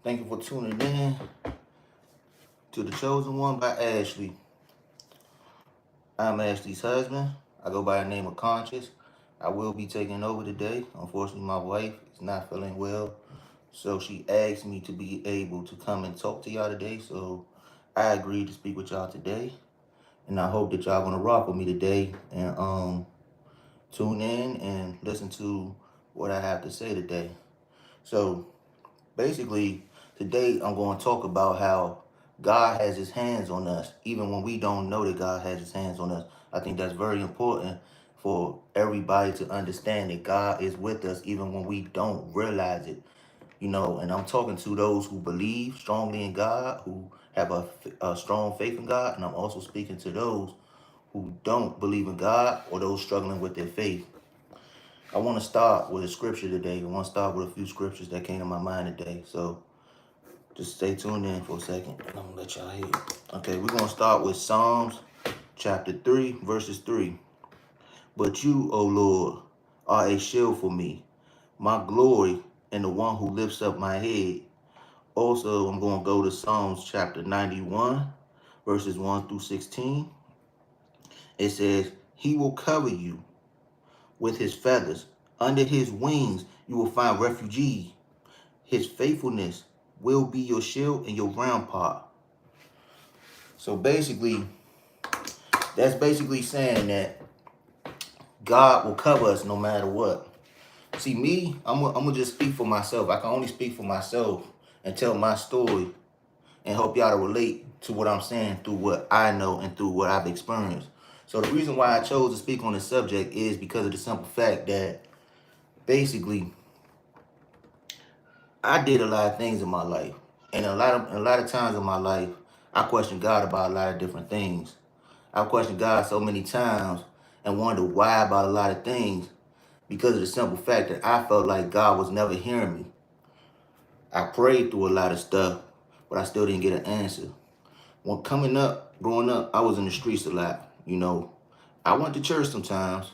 Thank you for tuning in to The Chosen One by Ashley. I'm Ashley's husband. I go by the name of Conscious. I will be taking over today. Unfortunately, my wife is not feeling well, so she asked me to be able to come and talk to y'all today. So I agreed to speak with y'all today, and I hope that y'all gonna rock with me today and tune in and listen to what I have to say today. So basically, today I'm going to talk about how God has his hands on us, even when we don't know that God has his hands on us. I think that's very important for everybody to understand that God is with us, even when we don't realize it. And I'm talking to those who believe strongly in God, who have a strong faith in God, and I'm also speaking to those who don't believe in God or those struggling with their faith. I want to start with a scripture today. I want to start with a few scriptures that came to my mind today. So just stay tuned in for a second, and I'm gonna let y'all hear. Okay, we're gonna start with Psalms chapter 3, verses 3. But you, O Lord, are a shield for me, my glory, and the one who lifts up my head. Also, I'm gonna go to Psalms chapter 91, verses 1 through 16. It says, He will cover you with his feathers. Under his wings you will find refuge. His faithfulness will be your shield and your rampart. So basically, that's basically saying that God will cover us no matter what. See, me, I'm gonna just speak for myself. I can only speak for myself and tell my story and help y'all to relate to what I'm saying through what I know and through what I've experienced. So the reason why I chose to speak on this subject is because of the simple fact that basically I did a lot of things in my life. And a lot of times in my life, I questioned God about a lot of different things. I've questioned God so many times and wondered why about a lot of things because of the simple fact that I felt like God was never hearing me. I prayed through a lot of stuff, but I still didn't get an answer. When growing up, I was in the streets a lot. I went to church sometimes.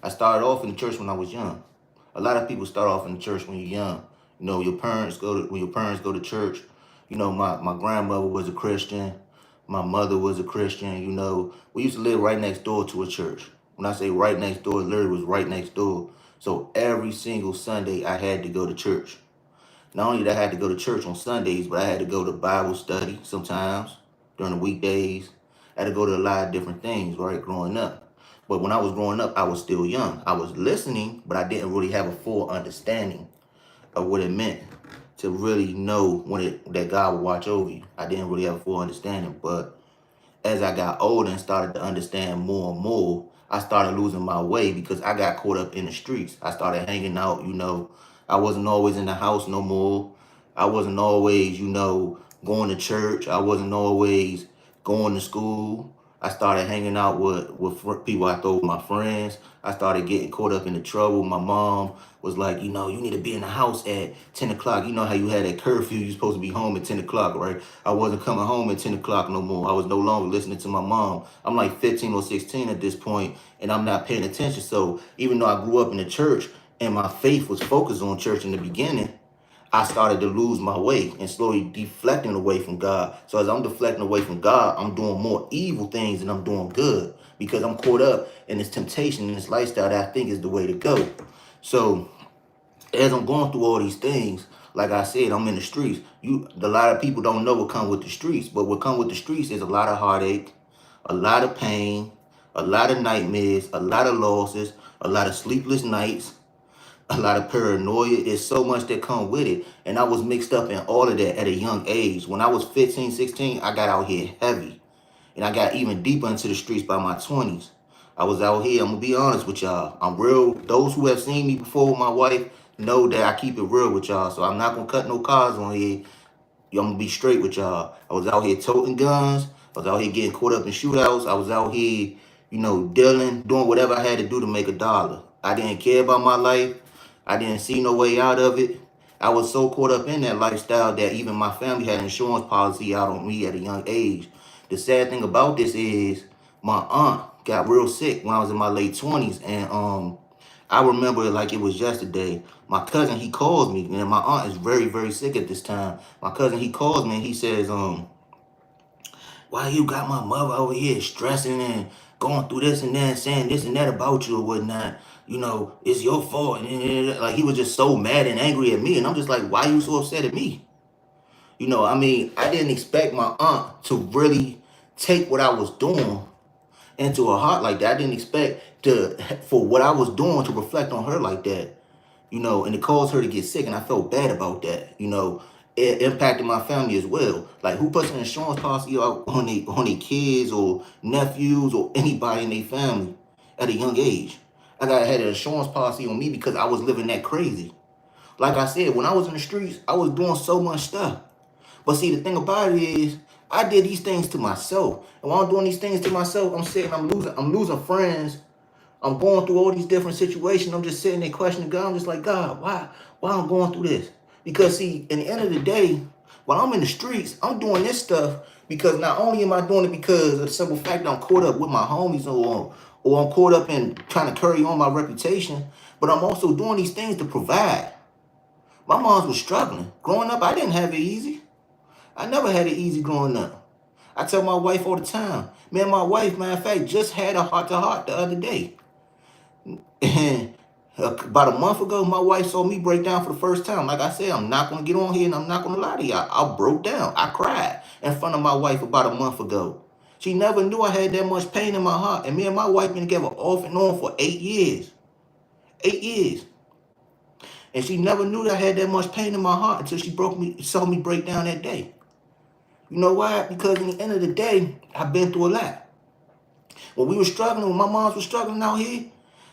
I started off in the church when I was young. A lot of people start off in the church when you're young. When your parents go to church. My grandmother was a Christian. My mother was a Christian. We used to live right next door to a church. When I say right next door, it literally was right next door. So every single Sunday I had to go to church. Not only did I had to go to church on Sundays, but I had to go to Bible study sometimes during the weekdays. I had to go to a lot of different things, right, growing up. But when I was growing up, I was still young. I was listening, but I didn't really have a full understanding of what it meant to really know that God would watch over you. I didn't really have a full understanding. But as I got older and started to understand more and more, I started losing my way because I got caught up in the streets. I started hanging out, I wasn't always in the house no more. I wasn't always, going to church. I wasn't always going to school. I started hanging out with people I thought were my friends. I started getting caught up in the trouble. My mom was like, you need to be in the house at 10 o'clock. You know how you had that curfew. You're supposed to be home at 10 o'clock, right? I wasn't coming home at 10 o'clock no more. I was no longer listening to my mom. I'm like 15 or 16 at this point, and I'm not paying attention. So even though I grew up in the church and my faith was focused on church in the beginning, I started to lose my way and slowly deflecting away from God. So as I'm deflecting away from God, I'm doing more evil things than I'm doing good because I'm caught up in this temptation and this lifestyle that I think is the way to go. So as I'm going through all these things, like I said, I'm in the streets. A lot of people don't know what come with the streets, but what come with the streets is a lot of heartache, a lot of pain, a lot of nightmares, a lot of losses, a lot of sleepless nights, a lot of paranoia. Is so much that come with it. And I was mixed up in all of that at a young age. When I was 15, 16, I got out here heavy. And I got even deeper into the streets by my 20s. I was out here, I'm going to be honest with y'all. I'm real. Those who have seen me before with my wife know that I keep it real with y'all. So I'm not going to cut no cards on here. I'm going to be straight with y'all. I was out here toting guns. I was out here getting caught up in shootouts. I was out here, dealing, doing whatever I had to do to make a dollar. I didn't care about my life. I didn't see no way out of it. I was so caught up in that lifestyle that even my family had an insurance policy out on me at a young age. The sad thing about this is my aunt got real sick when I was in my late 20s, and I remember it like it was yesterday. My cousin, he calls me, and my aunt is very, very sick at this time. My cousin, he calls me and he says, why you got my mother over here stressing and going through this and that, saying this and that about you or whatnot? You know, it's your fault. And like he was just so mad and angry at me. And I'm just like, why you so upset at me? You know, I mean, I didn't expect my aunt to really take what I was doing into her heart like that. I didn't expect for what I was doing to reflect on her like that. You know, and it caused her to get sick, and I felt bad about that. You know, it impacted my family as well. Like, who puts an insurance policy out on their kids or nephews or anybody in their family at a young age? Had an insurance policy on me because I was living that crazy. Like I said, when I was in the streets, I was doing so much stuff. But see, the thing about it is, I did these things to myself. And while I'm doing these things to myself, I'm losing friends. I'm going through all these different situations. I'm just sitting there questioning God. I'm just like, God, why I'm going through this? Because see, in the end of the day, when I'm in the streets, I'm doing this stuff because not only am I doing it because of the simple fact that I'm caught up with my homies or I'm caught up in trying to carry on my reputation, but I'm also doing these things to provide. My mom was struggling. Growing up, I didn't have it easy. I never had it easy growing up. I tell my wife all the time, man, my wife, matter of fact, just had a heart-to-heart the other day. And about a month ago, my wife saw me break down for the first time. Like I said, I'm not going to get on here and I'm not going to lie to y'all. I broke down. I cried in front of my wife about a month ago. She never knew I had that much pain in my heart. And me and my wife been together off and on for 8 years. 8 years. And she never knew that I had that much pain in my heart until saw me break down that day. You know why? Because in the end of the day, I've been through a lot. When we were struggling, when my moms was struggling out here,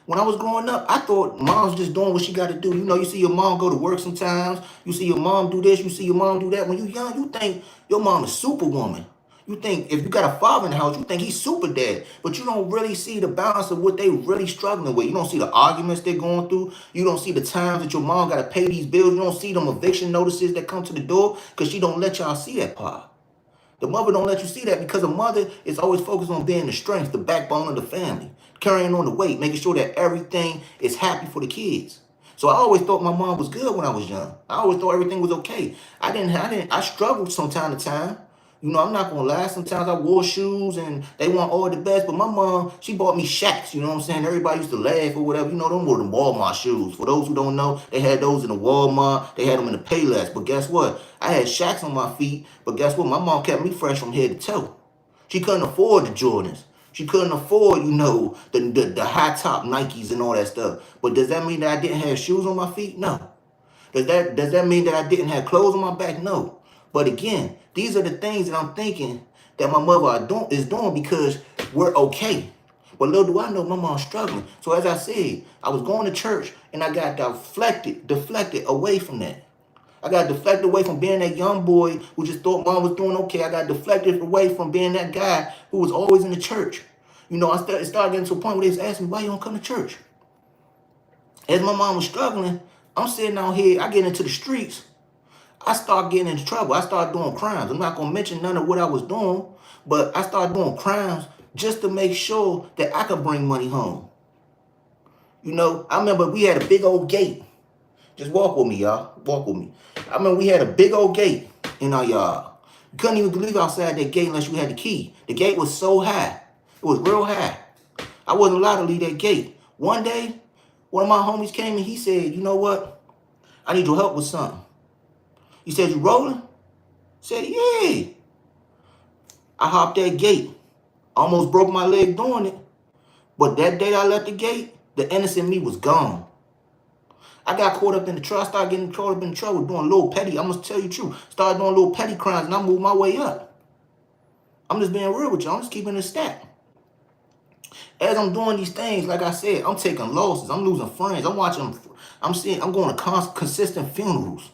when I was growing up, I thought mom's just doing what she got to do. You know, you see your mom go to work sometimes. You see your mom do this. You see your mom do that. When you're young, you think your mom is superwoman. You think if you got a father in the house, you think he's super dad. But you don't really see the balance of what they really struggling with. You don't see the arguments they're going through. You don't see the times that your mom got to pay these bills. You don't see them eviction notices that come to the door because she don't let y'all see that part. The mother don't let you see that because a mother is always focused on being the strength, the backbone of the family, carrying on the weight, making sure that everything is happy for the kids. So I always thought my mom was good when I was young. I always thought everything was okay. I struggled from time to time. You know, I'm not gonna lie. Sometimes I wore shoes and they want all the best, but my mom, she bought me Shaqs. You know what I'm saying? Everybody used to laugh or whatever. You know, them were the Walmart shoes. For those who don't know, they had those in the Walmart. They had them in the Payless. But guess what? I had Shaqs on my feet. But guess what? My mom kept me fresh from head to toe. She couldn't afford the Jordans. She couldn't afford, you know, the high top Nikes and all that stuff. But does that mean that I didn't have shoes on my feet? No. Does that mean that I didn't have clothes on my back? No. But again, these are the things that I'm thinking that my mother is doing because we're okay. But little do I know my mom's struggling. So as I said, I was going to church and I got deflected away from that. I got deflected away from being that young boy who just thought mom was doing okay. I got deflected away from being that guy who was always in the church. You know, it started getting to a point where they was asking me, why you don't come to church? As my mom was struggling, I'm sitting out here, I get into the streets. I start getting into trouble. I start doing crimes. I'm not going to mention none of what I was doing, but I started doing crimes just to make sure that I could bring money home. You know, I remember we had a big old gate. Just walk with me, y'all. Walk with me. I remember we had a big old gate in our yard. You couldn't even leave outside that gate unless you had the key. The gate was so high. It was real high. I wasn't allowed to leave that gate. One day, one of my homies came and he said, you know what? I need your help with something. He said, you rolling? I said, yeah. I hopped that gate. Almost broke my leg doing it. But that day I left the gate, the innocent me was gone. I got caught up in the trouble. I started getting caught up in the trouble doing little petty. I'm going to tell you the truth. Started doing little petty crimes and I moved my way up. I'm just being real with you. I'm just keeping it stacked. As I'm doing these things, like I said, I'm taking losses. I'm losing friends. I'm going to consistent funerals.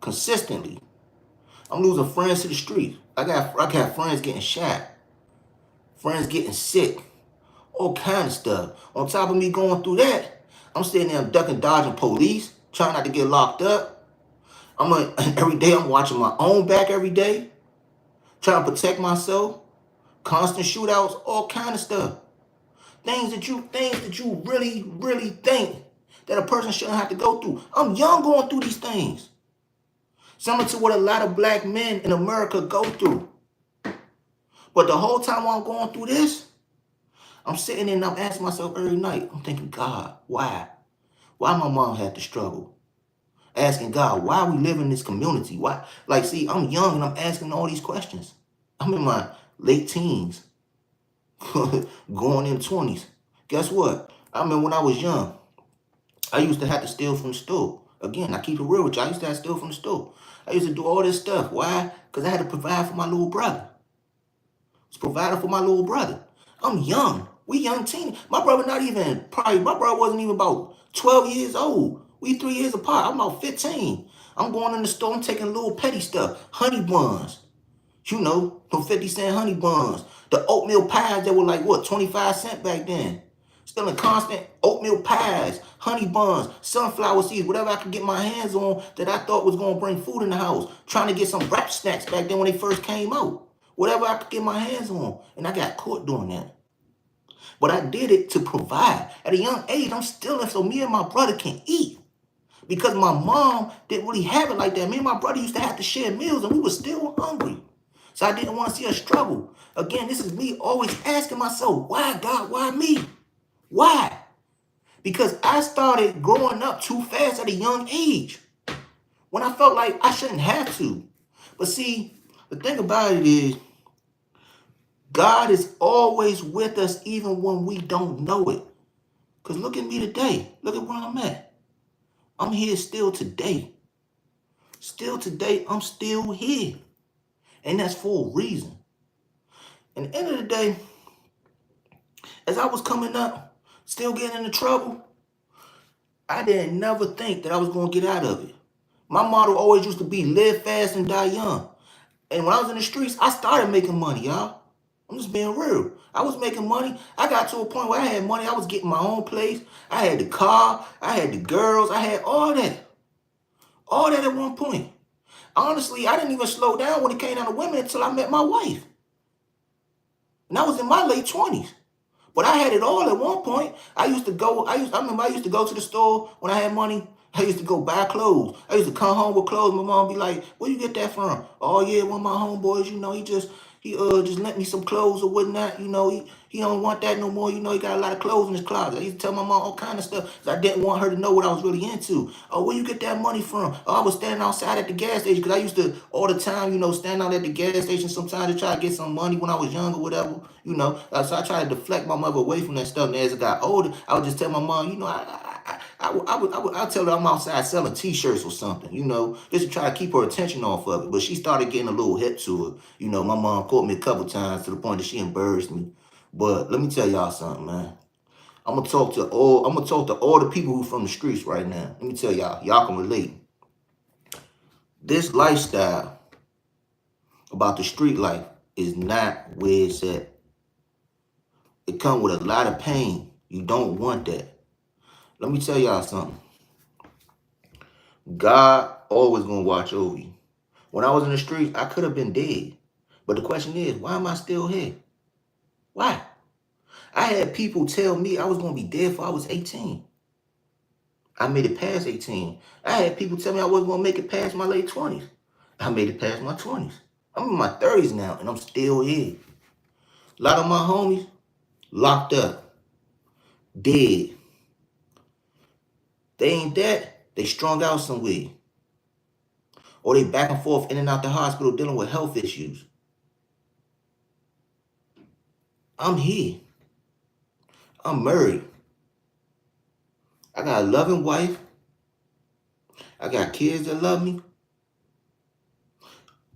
Consistently. I'm losing friends to the street. I got friends getting shot. Friends getting sick. All kind of stuff. On top of me going through that, I'm sitting there ducking, dodging police, trying not to get locked up. Every day I'm watching my own back every day, trying to protect myself. Constant shootouts, all kind of stuff. Things that you really, really think that a person shouldn't have to go through. I'm young going through these things. Similar to what a lot of black men in America go through. But the whole time while I'm going through this, I'm sitting there and I'm asking myself every night, I'm thinking, God, why? Why my mom had to struggle? Asking God, why we live in this community? Why? Like, see, I'm young and I'm asking all these questions. I'm in my late teens, going in 20s. Guess what? I remember when I was young, I used to have to steal from the store. Again, I keep it real with you. I used to have to steal from the store. I used to do all this stuff. Why? Because I had to provide for my little brother. I was providing for my little brother. I'm young. We young teens. My brother my brother wasn't even about 12 years old. We 3 years apart. I'm about 15. I'm going in the store and taking little petty stuff. Honey buns. You know, from 50-cent honey buns. The oatmeal pies that were like, what, 25 cents back then. Still in constant oatmeal pies, honey buns, sunflower seeds, whatever I could get my hands on that I thought was going to bring food in the house. Trying to get some rap snacks back then when they first came out. Whatever I could get my hands on. And I got caught doing that. But I did it to provide. At a young age, I'm stealing so me and my brother can eat. Because my mom didn't really have it like that. Me and my brother used to have to share meals and we were still hungry. So I didn't want to see us struggle. Again, this is me always asking myself, why God, why me? Why? Because I started growing up too fast at a young age when I felt like I shouldn't have to. But see, the thing about it is, God is always with us even when we don't know it. Because look at me today. Look at where I'm at. I'm here still today. Still today, I'm still here. And that's for a reason. And at the end of the day, as I was coming up, still getting into trouble, I didn't never think that I was going to get out of it. My motto always used to be live fast and die young. And when I was in the streets, I started making money, y'all. I'm just being real. I was making money. I got to a point where I had money. I was getting my own place. I had the car. I had the girls. I had all that. All that at one point. Honestly, I didn't even slow down when it came down to women until I met my wife. And I was in my late 20s. But I had it all at one point. I remember I used to go to the store when I had money. I used to go buy clothes. I used to come home with clothes. My mom be like, where you get that from? Oh yeah, one of my homeboys, he just lent me some clothes or whatnot. He don't want that no more. He got a lot of clothes in his closet. I used to tell my mom all kind of stuff. I didn't want her to know what I was really into. Oh, where you get that money from? Oh, I was standing outside at the gas station because I used to all the time, stand out at the gas station sometimes to try to get some money when I was young or whatever. So I tried to deflect my mother away from that stuff. And as I got older, I would just tell my mom, I'll tell her I'm outside selling t-shirts or something, just to try to keep her attention off of it. But she started getting a little hip to it. My mom caught me a couple times to the point that she embarrassed me. But let me tell y'all something, man. I'm gonna talk to all the people who from the streets right now. Let me tell y'all can relate. This lifestyle about the street life is not where it's at. It comes with a lot of pain. You don't want that. Let me tell y'all something. God always gonna watch over you. When I was in the streets, I could have been dead. But the question is, why am I still here? Why? I had people tell me I was gonna be dead before I was 18. I made it past 18. I had people tell me I wasn't gonna make it past my late 20s. I made it past my 20s. I'm in my 30s now, and I'm still here. A lot of my homies locked up, dead. They ain't that, they strung out somewhere. Or they back and forth in and out the hospital dealing with health issues. I'm here. I'm married. I got a loving wife. I got kids that love me.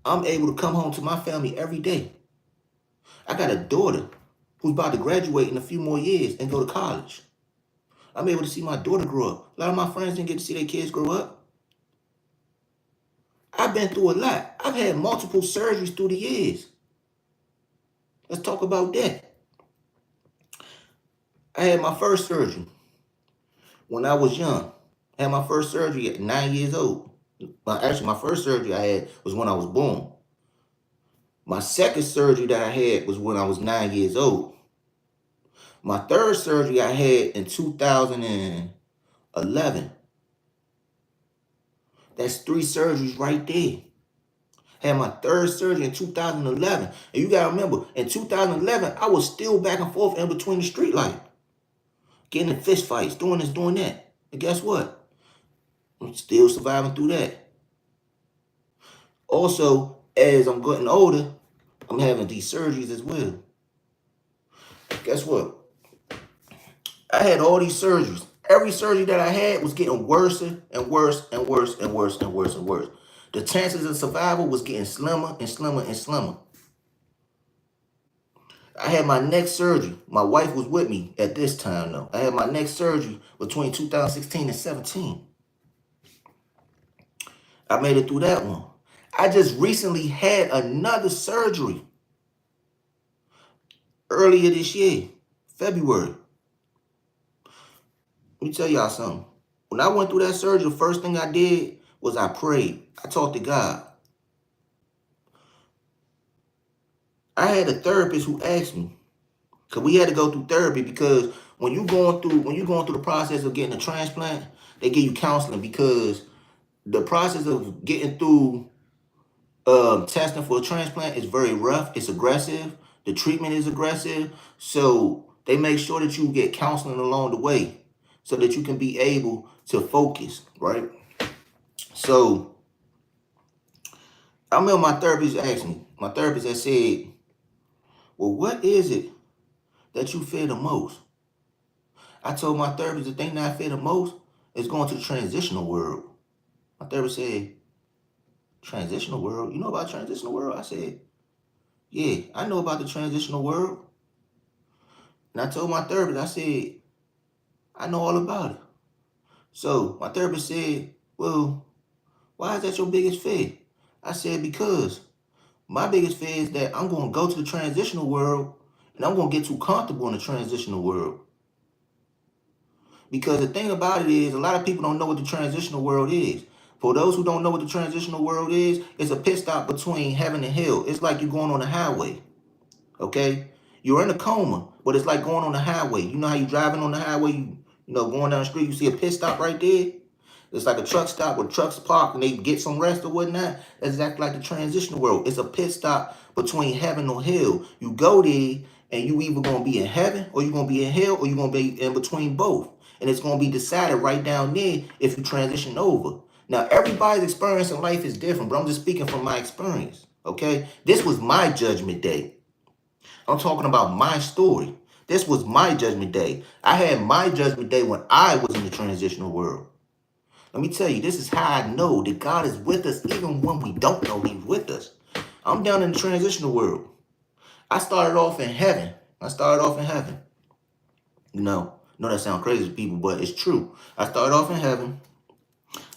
I'm able to come home to my family every day. I got a daughter who's about to graduate in a few more years and go to college. I'm able to see my daughter grow up. A lot of my friends didn't get to see their kids grow up. I've been through a lot. I've had multiple surgeries through the years. Let's talk about that. I had my first surgery when I was young. I had my first surgery at 9 years old. Actually, my first surgery I had was when I was born. My second surgery that I had was when I was 9 years old. My third surgery I had in 2011. 11. That's 3 surgeries right there. Had my 3rd surgery in 2011. And you gotta remember, in 2011, I was still back and forth in between the street light. Getting in fist fights, doing this, doing that. And guess what? I'm still surviving through that. Also, as I'm getting older, I'm having these surgeries as well. Guess what? I had all these surgeries. Every surgery that I had was getting worse and worse and worse and worse and worse and worse. The chances of survival was getting slimmer and slimmer and slimmer. I had my next surgery. My wife was with me at this time, though. I had my next surgery between 2016 and 17. I made it through that one. I just recently had another surgery earlier this year, February. Let me tell y'all something. When I went through that surgery, the first thing I did was I prayed. I talked to God. I had a therapist who asked me, because we had to go through therapy, because when you're going through the process of getting a transplant, they give you counseling, because the process of getting through testing for a transplant is very rough. It's aggressive. The treatment is aggressive. So they make sure that you get counseling along the way so that you can be able to focus, right? So I remember my therapist asked me, my therapist had said, well, what is it that you fear the most? I told my therapist the thing that I fear the most is going to the transitional world. My therapist said, transitional world? You know about transitional world? I said, yeah, I know about the transitional world. And I told my therapist, I said, I know all about it. So my therapist said, well, why is that your biggest fear? I said, because my biggest fear is that I'm going to go to the transitional world and I'm going to get too comfortable in the transitional world. Because the thing about it is, a lot of people don't know what the transitional world is. For those who don't know what the transitional world is, it's a pit stop between heaven and hell. It's like you're going on a highway, okay? You're in a coma, but it's like going on the highway. You know how you're driving on the highway, you know, going down the street, you see a pit stop right there? It's like a truck stop where trucks park and they get some rest or whatnot. That's exactly like the transitional world. It's a pit stop between heaven or hell. You go there and you either going to be in heaven or you're going to be in hell or you're going to be in between both. And it's going to be decided right down there if you transition over. Now, everybody's experience in life is different, but I'm just speaking from my experience, okay? This was my judgment day. I'm talking about my story. This was my judgment day. I had my judgment day when I was in the transitional world. Let me tell you, this is how I know that God is with us even when we don't know He's with us. I'm down in the transitional world. I started off in heaven. You know, I know that sounds crazy to people, but it's true. I started off in heaven.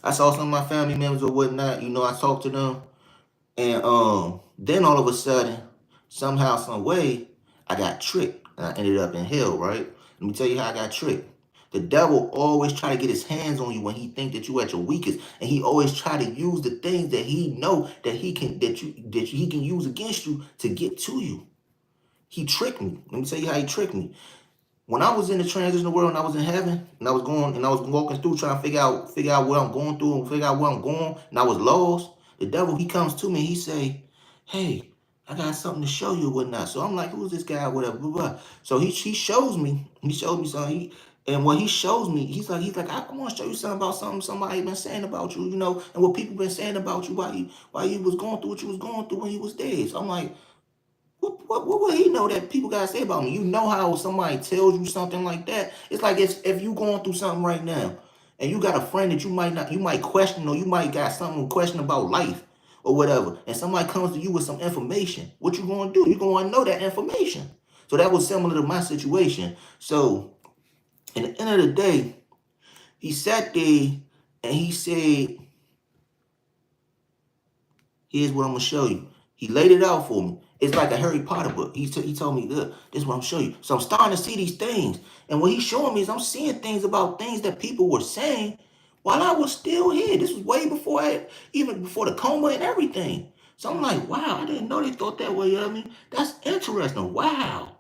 I saw some of my family members or whatnot. You know, I talked to them. And then all of a sudden, somehow, some way, I got tricked. And I ended up in hell, right? Let me tell you how I got tricked. The devil always try to get his hands on you when he think that you at your weakest, and he always try to use the things that he know that he can he can use against you to get to you. He tricked me. Let me tell you how he tricked me. When I was in the transitional world and I was in heaven and I was walking through trying to figure out what I'm going through and figure out where I'm going, and I was lost, the devil, he comes to me and he say, hey, I got something to show you or whatnot. So I'm like, who's this guy, whatever, blah, blah. So he shows me something. And when he shows me, he's like, I want to show you something about something somebody been saying about you, you know, and what people been saying about you while you was going through what you was going through when you was dead. So I'm like, what would he know that people gotta say about me? You know how somebody tells you something like that? It's like if you going through something right now and you got a friend that you might question, or you might got something to question about life or whatever, and somebody comes to you with some information, what you gonna do? You gonna know that information. So that was similar to my situation. So at the end of the day, he sat there and he said, here's what I'm gonna show you. He laid it out for me. It's like a Harry Potter book. He told me, look, this is what I'm showing you. So I'm starting to see these things. And what he's showing me is I'm seeing things about things that people were saying while I was still here. This was way before even before the coma and everything. So I'm like, wow, I didn't know they thought that way. You know what I mean? That's interesting. Wow.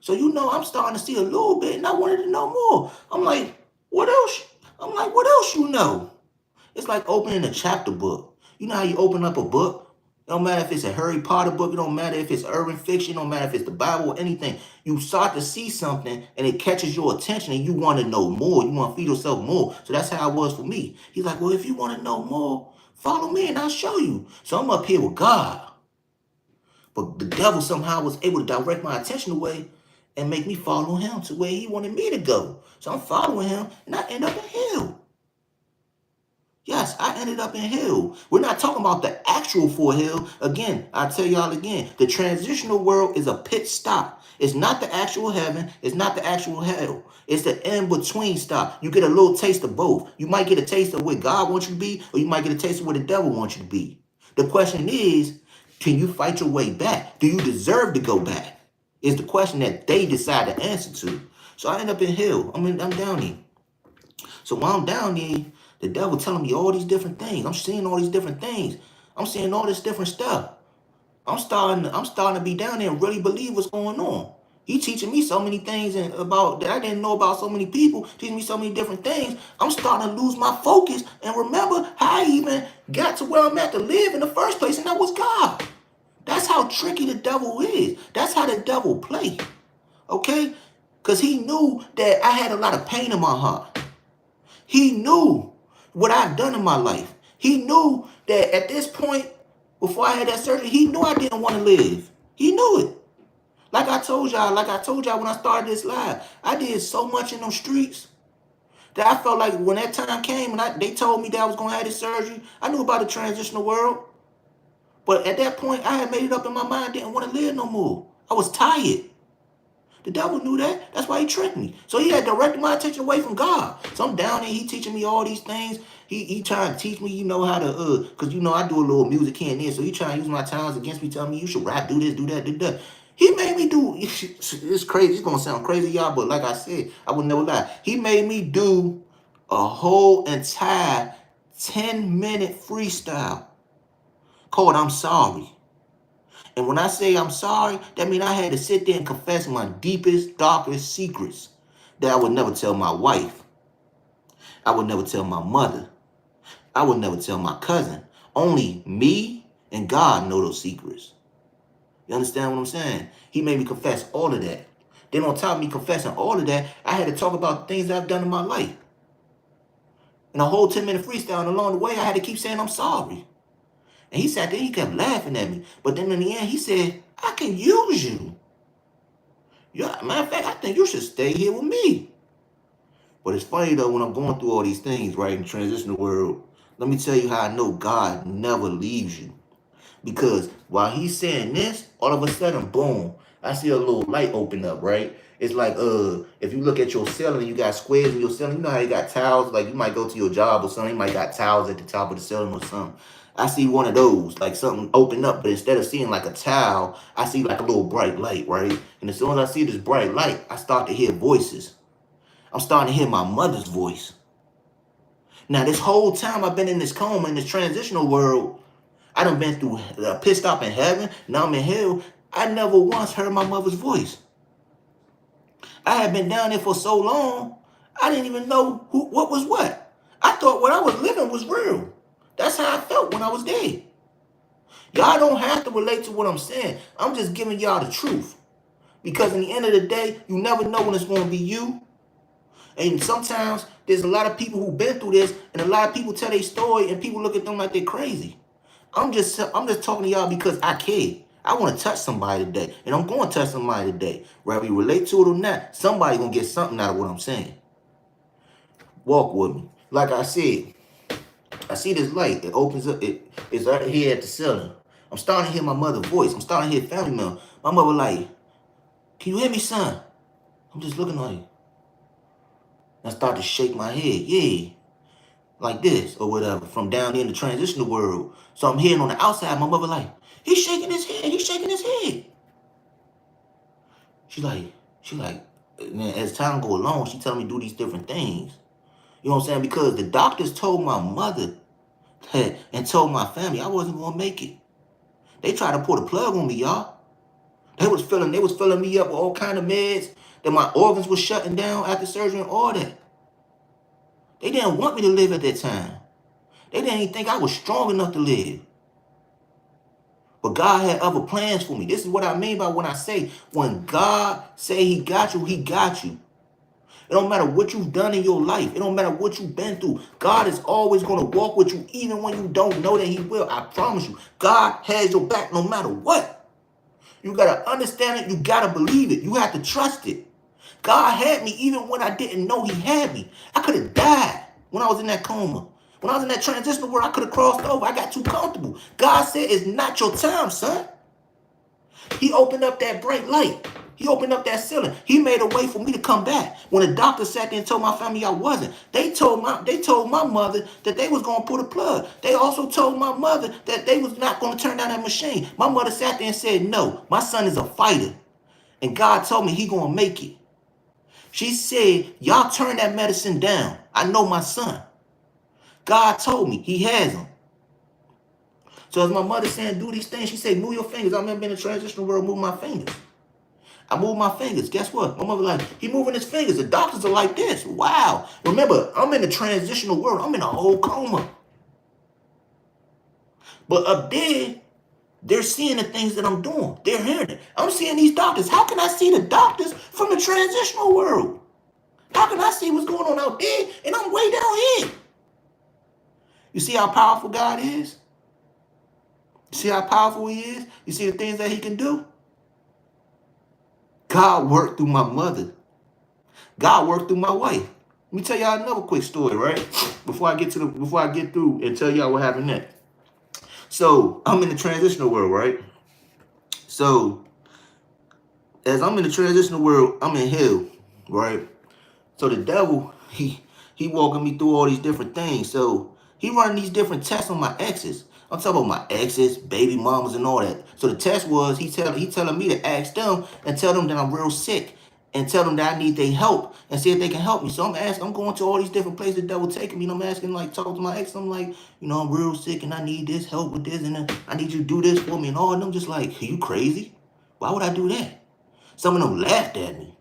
So, you know, I'm starting to see a little bit and I wanted to know more. I'm like, what else? I'm like, what else you know? It's like opening a chapter book. You know how you open up a book? It don't matter if it's a Harry Potter book. It don't matter if it's urban fiction. It don't matter if it's the Bible or anything. You start to see something and it catches your attention and you want to know more. You want to feed yourself more. So that's how it was for me. He's like, well, if you want to know more, follow me and I'll show you. So I'm up here with God. But the devil somehow was able to direct my attention away and make me follow him to where he wanted me to go. So I'm following him and I end up in hell. Yes, I ended up in hell. We're not talking about the actual for hell. Again, I tell y'all again, the transitional world is a pit stop. It's not the actual heaven. It's not the actual hell. It's the in-between stop. You get a little taste of both. You might get a taste of where God wants you to be, or you might get a taste of where the devil wants you to be. The question is, can you fight your way back? Do you deserve to go back? Is the question that they decide to answer to. So I end up in hell. I'm down here. So while I'm down there, the devil telling me all these different things. I'm seeing all these different things. I'm seeing all this different stuff. I'm starting to be down there and really believe what's going on. He teaching me so many things and about that I didn't know about so many people, teaching me so many different things. I'm starting to lose my focus and remember how I even got to where I'm at to live in the first place, and that was God. That's how tricky the devil is. That's how the devil plays. Okay? Because he knew that I had a lot of pain in my heart. He knew what I've done in my life. He knew that at this point, before I had that surgery, he knew I didn't want to live. He knew it. Like I told y'all when I started this live, I did so much in them streets that I felt like when that time came and they told me that I was going to have this surgery, I knew about the transitional world. But at that point, I had made it up in my mind I didn't want to live no more. I was tired. The devil knew that. That's why he tricked me. So he had directed my attention away from God. So I'm down there, he teaching me all these things. He trying to teach me, how to, because, I do a little music here and there. So he trying to use my talents against me, telling me you should rap, do this, do that, do that. He made me do, it's crazy. It's going to sound crazy, y'all, but like I said, I would never lie. He made me do a whole entire 10-minute freestyle called I'm Sorry. And when I say I'm sorry, that means I had to sit there and confess my deepest, darkest secrets that I would never tell my wife. I would never tell my mother. I would never tell my cousin. Only me and God know those secrets. You understand what I'm saying? He made me confess all of that. Then on top of me confessing all of that, I had to talk about things that I've done in my life. And a whole 10-minute freestyle, and along the way, I had to keep saying I'm sorry. And he sat there, he kept laughing at me. But then in the end, he said, I can use you. Yeah, matter of fact, I think you should stay here with me. But it's funny though, when I'm going through all these things, right, in the transitional world, let me tell you how I know God never leaves you. Because while he's saying this, all of a sudden, boom, I see a little light open up, right? It's like, if you look at your ceiling, you got squares in your ceiling. You know how you got tiles? Like you might go to your job or something, you might got tiles at the top of the ceiling or something. I see one of those, like something open up, but instead of seeing like a tile, I see like a little bright light, right? And as soon as I see this bright light, I start to hear voices. I'm starting to hear my mother's voice. Now, this whole time I've been in this coma, in this transitional world, I done been through a pit stop in heaven. Now I'm in hell. I never once heard my mother's voice. I had been down there for so long, I didn't even know what was what. I thought what I was living was real. That's how I felt when I was there. Y'all don't have to relate to what I'm saying. I'm just giving y'all the truth. Because in the end of the day, you never know when it's going to be you. And sometimes there's a lot of people who've been through this, and a lot of people tell their story, and people look at them like they're crazy. I'm just talking to y'all because I care. I want to touch somebody today, and I'm going to touch somebody today. Whether you relate to it or not, somebody going to get something out of what I'm saying. Walk with me. Like I said, I see this light. It opens up. It's right here at the ceiling. I'm starting to hear my mother's voice. I'm starting to hear family members. My mother like, can you hear me, son? I'm just looking at you. I start to shake my head. Yeah. Like this or whatever, from down in the transitional world. So I'm hearing on the outside, my mother like, he's shaking his head, he's shaking his head. She like, man, as time go along, she telling me to do these different things. You know what I'm saying? Because the doctors told my mother and told my family I wasn't gonna make it. They tried to pull the plug on me, y'all. They was filling me up with all kind of meds, that my organs were shutting down after surgery and all that. They didn't want me to live at that time. They didn't even think I was strong enough to live. But God had other plans for me. This is what I mean by when I say, when God say he got you, he got you. It don't matter what you've done in your life. It don't matter what you've been through. God is always going to walk with you even when you don't know that he will. I promise you. God has your back no matter what. You got to understand it. You got to believe it. You have to trust it. God had me even when I didn't know he had me. I could have died when I was in that coma. When I was in that transitional world, I could have crossed over. I got too comfortable. God said, it's not your time, son. He opened up that bright light. He opened up that ceiling. He made a way for me to come back. When the doctor sat there and told my family I wasn't, they told my mother that they was going to pull the plug. They also told my mother that they was not going to turn down that machine. My mother sat there and said, no, my son is a fighter. And God told me he going to make it. She said, y'all turn that medicine down. I know my son. God told me he has him. So as my mother saying, do these things, she said, move your fingers. I remember in the transitional world, move my fingers. I move my fingers. Guess what? My mother like, he moving his fingers. The doctors are like this. Wow. Remember, I'm in the transitional world. I'm in a whole coma. But up there, they're seeing the things that I'm doing. They're hearing it. I'm seeing these doctors. How can I see the doctors from the transitional world? How can I see what's going on out there and I'm way down here? You see how powerful God is? You see how powerful he is? You see the things that he can do? God worked through my mother. God worked through my wife. Let me tell y'all another quick story, right? Before I get through and tell y'all what happened next. So I'm in the transitional world, right? So as I'm in the transitional world, I'm in hell, right? So the devil, he walking me through all these different things. So he running these different tests on my exes. I'm talking about my exes, baby mamas, and all that. So the test was he telling me to ask them and tell them that I'm real sick and tell them that I need their help and see if they can help me. So I'm going to all these different places the devil taking me. And I'm asking, like, talking to my ex. I'm like, I'm real sick and I need this help with this and then I need you to do this for me and all. And I'm just like, are you crazy? Why would I do that? Some of them laughed at me.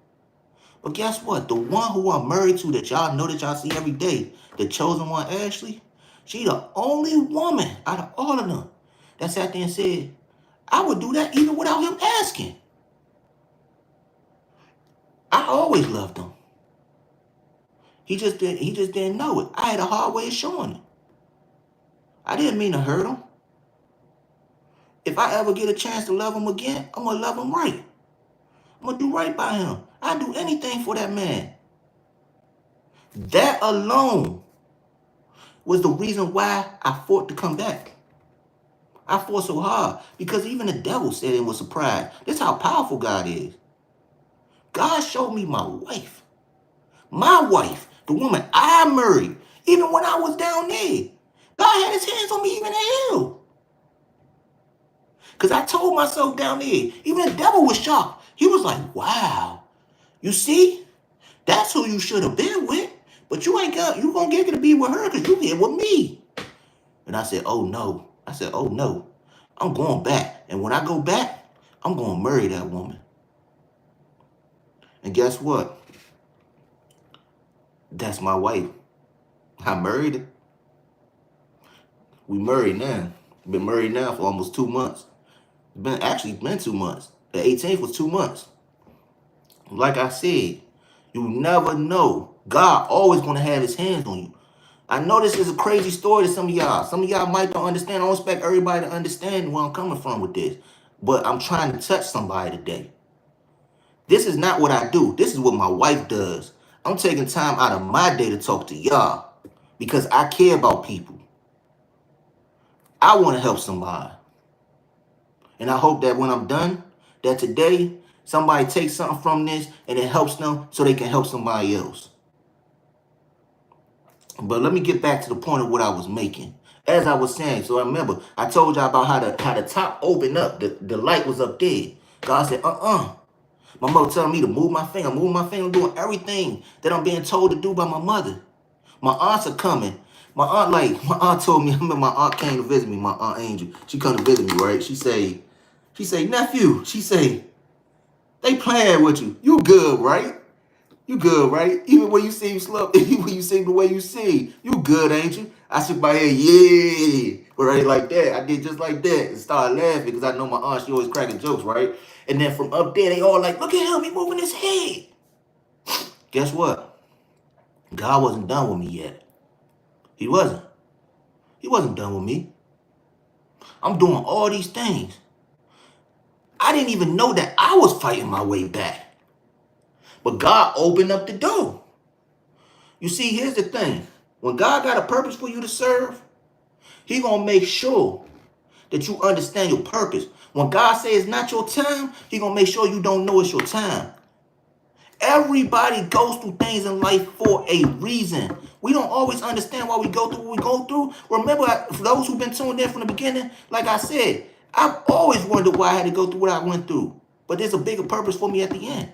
But guess what? The one who I'm married to that y'all know that y'all see every day, the chosen one, Ashley, she the only woman out of all of them that sat there and said, I would do that even without him asking. I always loved him. He just didn't know it. I had a hard way of showing it. I didn't mean to hurt him. If I ever get a chance to love him again, I'm going to love him right. I'm going to do right by him. I'd do anything for that man. That alone was the reason why I fought to come back. I fought so hard because even the devil said it was surprised. That's how powerful God is. God showed me my wife. My wife, the woman I married, even when I was down there. God had his hands on me even in hell. Because I told myself down there, even the devil was shocked. He was like, wow, you see, that's who you should have been with. But you going to get to be with her because you here with me. And I said, oh no. I'm going back. And when I go back, I'm going to marry that woman. And guess what? That's my wife. I married her. We married now. Been married now for almost 2 months. It's been 2 months. The 18th was 2 months. Like I said, you never know. God always going to have his hands on you. I know this is a crazy story to some of y'all. Some of y'all might don't understand. I don't expect everybody to understand where I'm coming from with this. But I'm trying to touch somebody today. This is not what I do. This is what my wife does. I'm taking time out of my day to talk to y'all because I care about people. I want to help somebody. And I hope that when I'm done, that today somebody takes something from this and it helps them so they can help somebody else. But let me get back to the point of what I was making. As I was saying, so I remember, I told y'all about how the top opened up. The light was up there. God said, My mother telling me to move my finger. I'm doing everything that I'm being told to do by my mother. My aunts are coming. My aunt told me, I remember my aunt came to visit me, my Aunt Angel. She come to visit me, right? She say, nephew, she say, they playing with you. You good, right? You good, right? Even when you seem slow, even when you seem the way you seem, you good, ain't you? I shook my head, yeah, right, like that. I did just like that and started laughing because I know my aunt, she always cracking jokes, right? And then from up there, they all like, look at him, he moving his head. Guess what? God wasn't done with me yet. He wasn't. He wasn't done with me. I'm doing all these things. I didn't even know that I was fighting my way back. But God opened up the door. You see, here's the thing. When God got a purpose for you to serve, He gonna make sure that you understand your purpose. When God says it's not your time, He gonna make sure you don't know it's your time. Everybody goes through things in life for a reason. We don't always understand why we go through what we go through. Remember, for those who've been tuned in from the beginning, like I said, I've always wondered why I had to go through what I went through. But there's a bigger purpose for me at the end.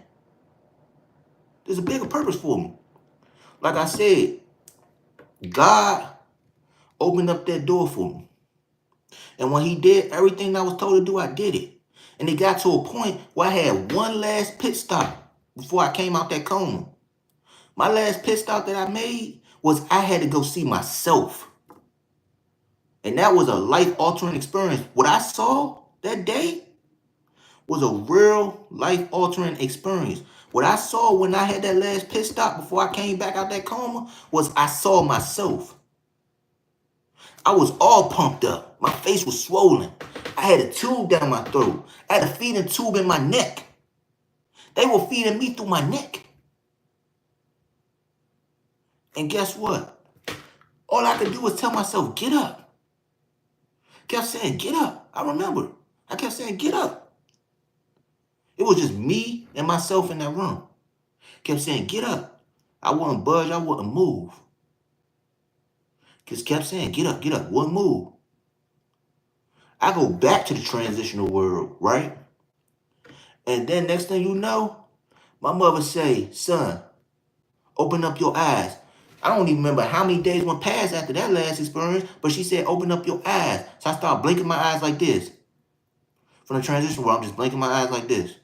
There's a bigger purpose for me. Like I said, God opened up that door for me. And when He did everything I was told to do, I did it. And it got to a point where I had one last pit stop before I came out that coma. My last pit stop that I made was I had to go see myself. And that was a life-altering experience. What I saw that day was a real life-altering experience. What I saw when I had that last pit stop before I came back out that coma was I saw myself. I was all pumped up. My face was swollen. I had a tube down my throat. I had a feeding tube in my neck. They were feeding me through my neck. And guess what? All I could do was tell myself, get up. Kept saying, get up. I remember. I kept saying, get up. It was just me and myself in that room. Kept saying, get up. I wouldn't budge. I wouldn't move. Just kept saying, get up, wouldn't move. I go back to the transitional world, right? And then next thing you know, my mother say, son, open up your eyes. I don't even remember how many days went past after that last experience, but she said, open up your eyes. So I started blinking my eyes like this. From the transition world, I'm just blinking my eyes like this.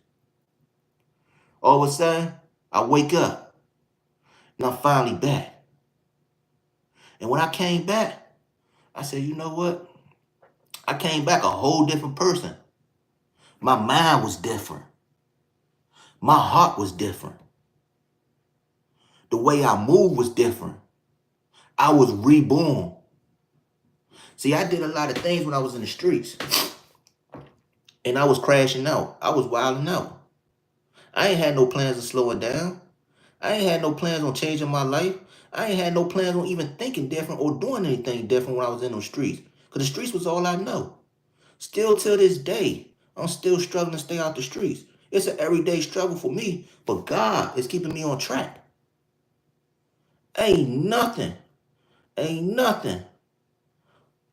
All of a sudden, I wake up and I'm finally back. And when I came back, I said, you know what? I came back a whole different person. My mind was different. My heart was different. The way I moved was different. I was reborn. See, I did a lot of things when I was in the streets. And I was crashing out. I was wilding out. I ain't had no plans to slow it down. I ain't had no plans on changing my life. I ain't had no plans on even thinking different or doing anything different when I was in those streets. Because the streets was all I know. Still till this day, I'm still struggling to stay out the streets. It's an everyday struggle for me, but God is keeping me on track. Ain't nothing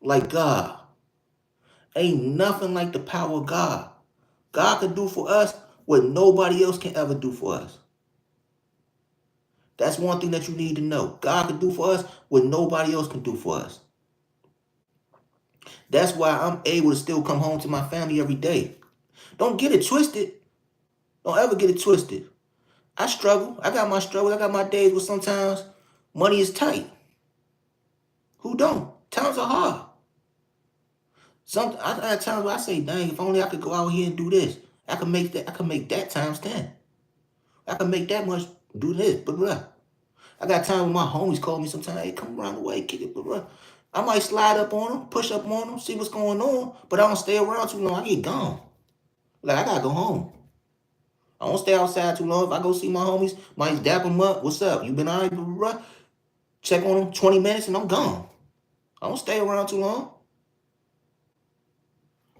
like God. Ain't nothing like the power of God. God can do for us what nobody else can ever do for us. That's one thing that you need to know. God can do for us what nobody else can do for us. That's why I'm able to still come home to my family every day. Don't get it twisted. Don't ever get it twisted. I struggle. I got my struggles. I got my days where sometimes money is tight. Who don't? Times are hard. I got times where I say, dang, if only I could go out here and do this. I could make that times 10. I could make that much, do this, blah, blah. I got time when my homies call me sometimes, hey, come around the way, kick it, blah, blah. I might slide up on them, push up on them, see what's going on, but I don't stay around too long. I get gone. Like, I gotta go home. I don't stay outside too long. If I go see my homies, might dap them up. What's up? You been all right, blah, blah, blah. Check on them 20 minutes and I'm gone. I don't stay around too long.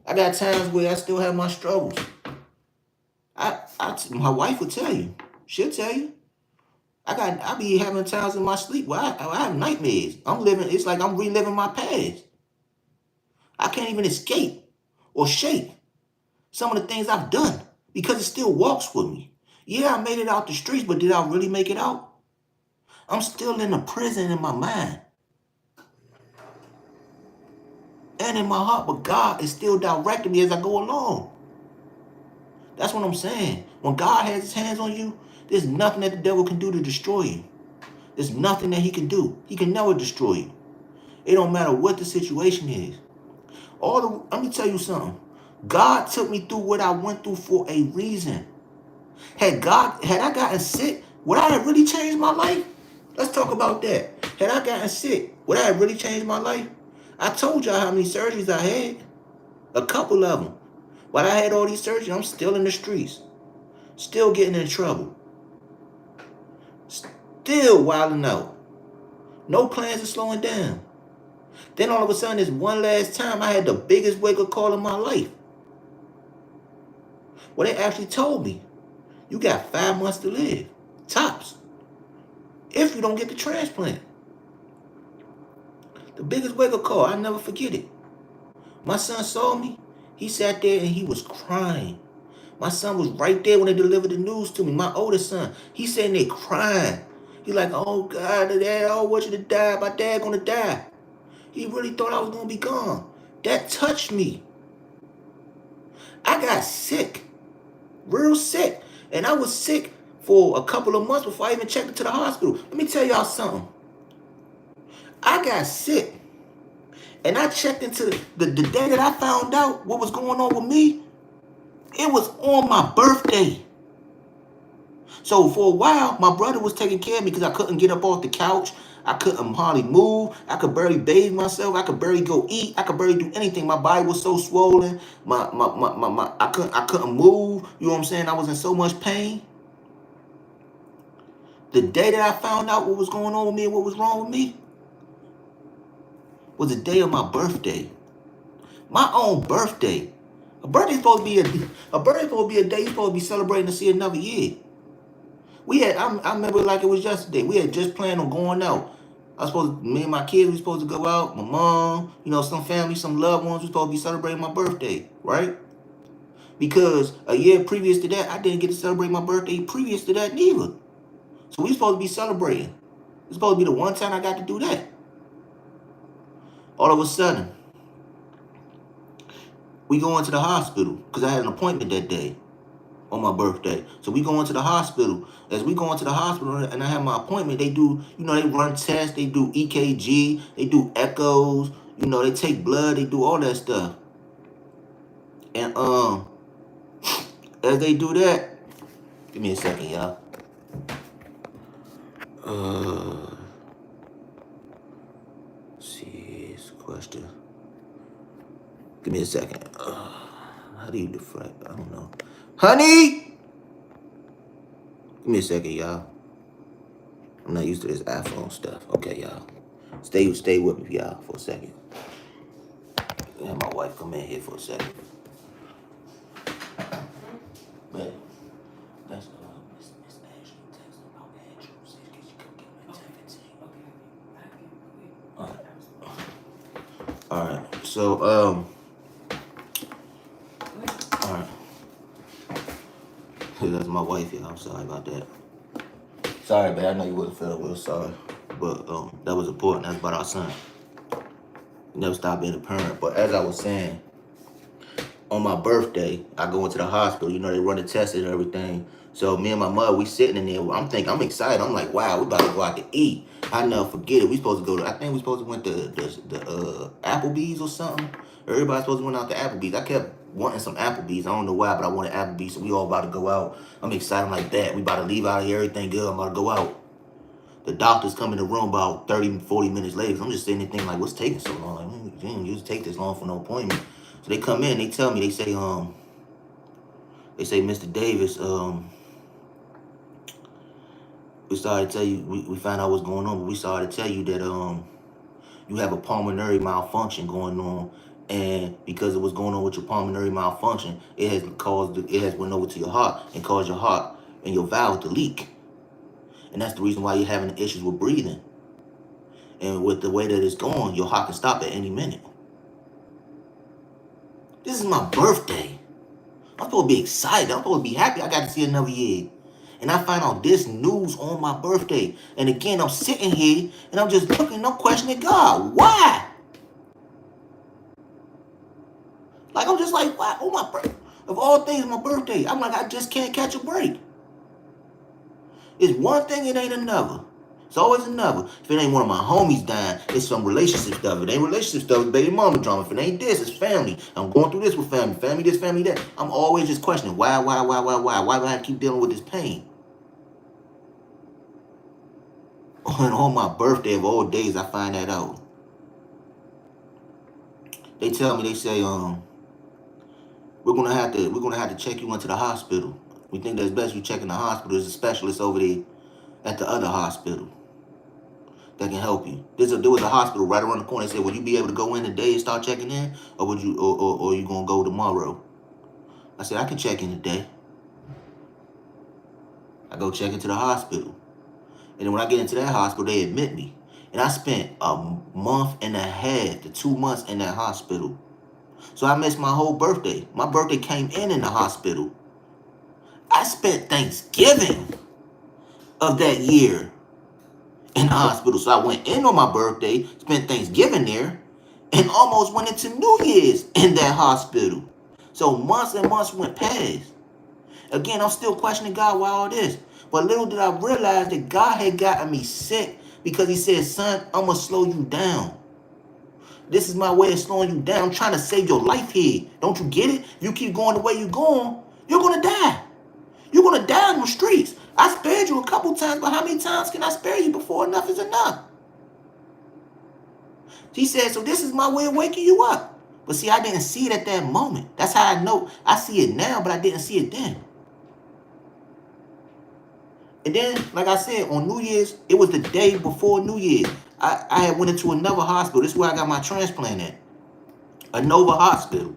I got times where I still have my struggles. My wife will tell you. She'll tell you. I be having times in my sleep where I have nightmares. It's like I'm reliving my past. I can't even escape or shake some of the things I've done because it still walks with me. Yeah, I made it out the streets, but did I really make it out? I'm still in a prison in my mind and in my heart, but God is still directing me as I go along. That's what I'm saying. When God has his hands on you, There's nothing that the devil can do to destroy you. There's nothing that he can do. He can never destroy you. It don't matter what the situation is. Let me tell you something. God took me through what I went through for a reason. Had I gotten sick, would I have really changed my life? Let's talk about that. Had I gotten sick, would I have really changed my life? I told y'all how many surgeries I had. A couple of them. While I had all these surgeries, I'm still in the streets. Still getting in trouble. Still wilding out. No plans of slowing down. Then all of a sudden, this one last time, I had the biggest wake-up call in my life. Well, they actually told me, you got 5 months to live. Tops. If you don't get the transplant. The biggest wake-up call, I'll never forget it. My son saw me. He sat there and he was crying. My son was right there when they delivered the news to me. My oldest son, he's sitting there crying. He's like, oh God, Dad, I don't want you to die. My dad gonna die. He really thought I was gonna be gone. That touched me. I got sick. Real sick. And I was sick for a couple of months before I even checked into the hospital. Let me tell y'all something. I got sick. And I checked into the day that I found out what was going on with me. It was on my birthday. So for a while, my brother was taking care of me because I couldn't get up off the couch. I couldn't hardly move. I could barely bathe myself. I could barely go eat. I could barely do anything. My body was so swollen. I couldn't move. You know what I'm saying? I was in so much pain. The day that I found out what was going on with me and what was wrong with me was the day of my birthday. My own birthday. A birthday's supposed to be a day you're supposed to be celebrating to see another year. I remember like it was yesterday. We had just planned on going out. Me and my kids, we were supposed to go out. My mom, some family, some loved ones, we supposed to be celebrating my birthday, right? Because a year previous to that, I didn't get to celebrate my birthday previous to that neither. So we supposed to be celebrating. It's supposed to be the one time I got to do that. All of a sudden, we go into the hospital because I had an appointment that day on my birthday. So we go into the hospital. As we go into the hospital and I have my appointment, they do, they run tests, they do EKG, they do echoes, they take blood, they do all that stuff. And as they do that, give me a second, y'all. See, it's a question. Give me a second. How do you deflect? I don't know. Honey! Give me a second, y'all. I'm not used to this iPhone stuff. Okay, y'all. Stay with me, y'all, for a second. Have my wife come in here for a second. But that's Miss Ashley texting about Andrew. Says, can she come get me at 10:15? All right. So, all right. That's my wife, y'all. I'm sorry about that. Sorry, man. I know you wouldn't feel real sorry. But that was important. That's about our son. Never stop being a parent. But as I was saying, on my birthday, I go into the hospital. They run the tests and everything. So me and my mother, we sitting in there. I'm excited. I'm like, wow, we about to go out to eat. I never forget it. We supposed to go to, I think we supposed to went to the Applebee's or something. Everybody supposed to went out to Applebee's. I kept wanting some Applebee's. I don't know why, but I wanted Applebee's. So we all about to go out. I'm excited. I'm like that. We about to leave out of here. Everything good. I'm about to go out. The doctors come in the room about 30, 40 minutes later. I'm just sitting there thinking like, what's taking so long? Like, didn't used to take this long for no appointment. So they come in, they tell me, they say, Mr. Davis, we started to tell you, we found out what's going on, but we started to tell you that you have a pulmonary malfunction going on, and because of what's going on with your pulmonary malfunction, it has went over to your heart and caused your heart and your valve to leak. And that's the reason why you're having issues with breathing. And with the way that it's going, your heart can stop at any minute. This is my birthday. I'm supposed to be excited. I'm supposed to be happy I got to see another year. And I find out this news on my birthday. And again, I'm sitting here and I'm just looking, I'm questioning God. Why? Like, I'm just like, why? Oh, my birthday. Of all things, my birthday. I'm like, I just can't catch a break. It's one thing, it ain't another. It's always another. If it ain't one of my homies dying, it's some relationship stuff. If it ain't relationship stuff, it's baby mama drama. If it ain't this, it's family. I'm going through this with family. Family this, family that. I'm always just questioning why? Why do I have to keep dealing with this pain? And on my birthday of all days, I find that out. They tell me, they say, we're gonna have to check you into the hospital. We think that's best you check in the hospital. There's a specialist over there at the other hospital that can help you. There was a hospital right around the corner. They said, will you be able to go in today and start checking in? Or would you or you gonna go tomorrow? I said, I can check in today. I go check into the hospital. And then when I get into that hospital, they admit me. And I spent a month and a half to 2 months in that hospital. So I missed my whole birthday. My birthday came in the hospital. I spent Thanksgiving of that year in the hospital. So I went in on my birthday, spent Thanksgiving there, and almost went into New Year's in that hospital. So months and months went past. Again, I'm still questioning God why all this. But little did I realize that God had gotten me sick because he said, son, I'm going to slow you down. This is my way of slowing you down. I'm trying to save your life here. Don't you get it? If you keep going the way you're going, you're going to die. You're going to die in the streets. I spared you a couple times, but how many times can I spare you before enough is enough? He said, so this is my way of waking you up. But see, I didn't see it at that moment. That's how I know. I see it now, but I didn't see it then. And then, like I said, on New Year's, it was the day before New Year's. I had went into another hospital. This is where I got my transplant at. Inova Hospital.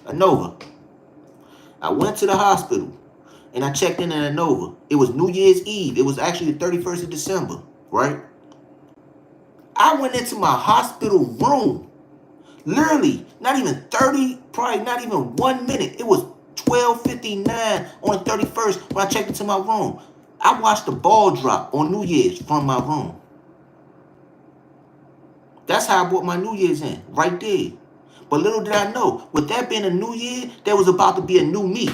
Inova. I went to the hospital and I checked in at Inova. It was New Year's Eve. It was actually the 31st of December, right? I went into my hospital room. Literally, not even 30, probably not even 1 minute. It was 12:59 on the 31st when I checked into my room. I watched the ball drop on New Year's from my room. That's how I brought my New Year's in, right there. But little did I know, with that being a new year, there was about to be a new me.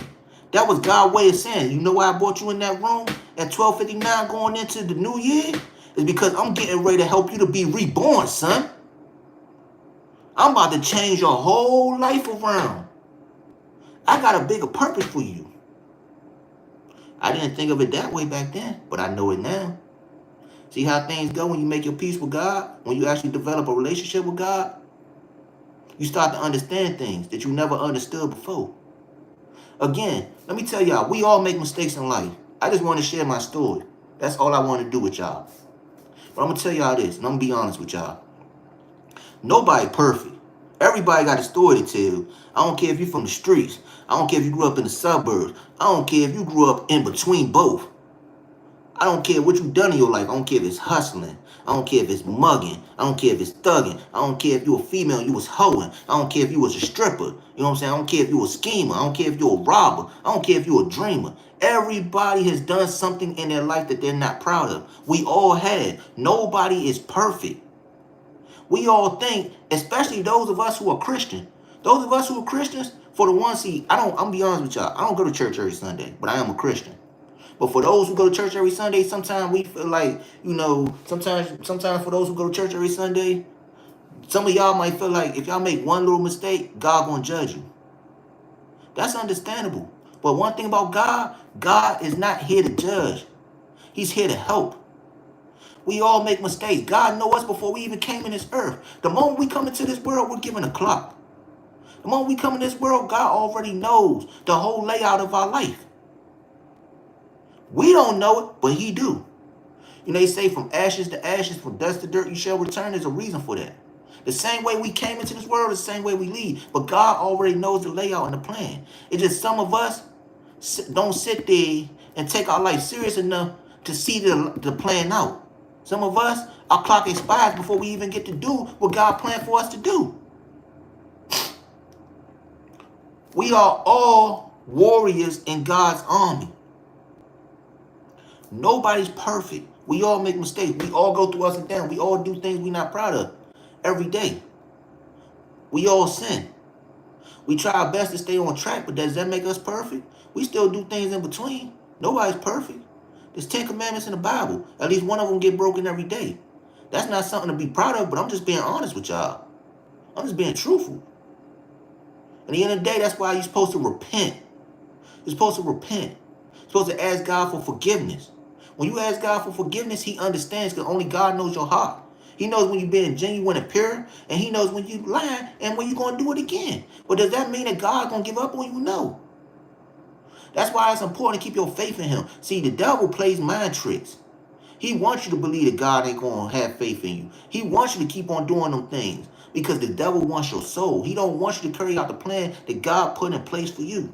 That was God's way of saying, you know why I brought you in that room at 12:59 going into the new year? It's because I'm getting ready to help you to be reborn, son. I'm about to change your whole life around. I got a bigger purpose for you. I didn't think of it that way back then, but I know it now. See how things go when you make your peace with God? When you actually develop a relationship with God? You start to understand things that you never understood before. Again, let me tell y'all, we all make mistakes in life. I just want to share my story. That's all I want to do with y'all. But I'm going to tell y'all this, and I'm going to be honest with y'all. Nobody perfect. Everybody got a story to tell. I don't care if you're from the streets. I don't care if you grew up in the suburbs. I don't care if you grew up in between both. I don't care what you've done in your life. I don't care if it's hustling. I don't care if it's mugging. I don't care if it's thugging. I don't care if you were female and you was hoeing. I don't care if you was a stripper. You know what I'm saying? I don't care if you were a schemer. I don't care if you're a robber. I don't care if you're a dreamer. Everybody has done something in their life that they're not proud of. We all have. Nobody is perfect. We all think, especially those of us who are Christian. Those of us who are Christians, for the one, see, I'm be honest with y'all. I don't go to church every Sunday, but I am a Christian. But for those who go to church every Sunday, sometimes we feel like, sometimes for those who go to church every Sunday, some of y'all might feel like if y'all make one little mistake, God gonna judge you. That's understandable. But one thing about God, God is not here to judge. He's here to help. We all make mistakes. God knows us before we even came in this earth. The moment we come into this world, we're given a clock. The moment we come in this world, God already knows the whole layout of our life. We don't know it, but he do. They say from ashes to ashes, from dust to dirt, you shall return. There's a reason for that. The same way we came into this world, the same way we leave. But God already knows the layout and the plan. It's just some of us don't sit there and take our life serious enough to see the plan out. Some of us, our clock expires before we even get to do what God planned for us to do. We are all warriors in God's army. Nobody's perfect. We all make mistakes. We all go through ups and downs. We all do things we're not proud of every day. We all sin. We try our best to stay on track, but does that make us perfect? We still do things in between. Nobody's perfect. There's 10 commandments in the Bible. At least one of them get broken every day. That's not something to be proud of, but I'm just being honest with y'all. I'm just being truthful. At the end of the day, that's why you're supposed to repent. You're supposed to repent. You're supposed to ask God for forgiveness. When you ask God for forgiveness, he understands, because only God knows your heart. He knows when you're being genuine and pure, and he knows when you lying and when you're going to do it again. But does that mean that God's going to give up on you? No. That's why it's important to keep your faith in him. See, the devil plays mind tricks. He wants you to believe that God ain't going to have faith in you. He wants you to keep on doing them things because the devil wants your soul. He don't want you to carry out the plan that God put in place for you.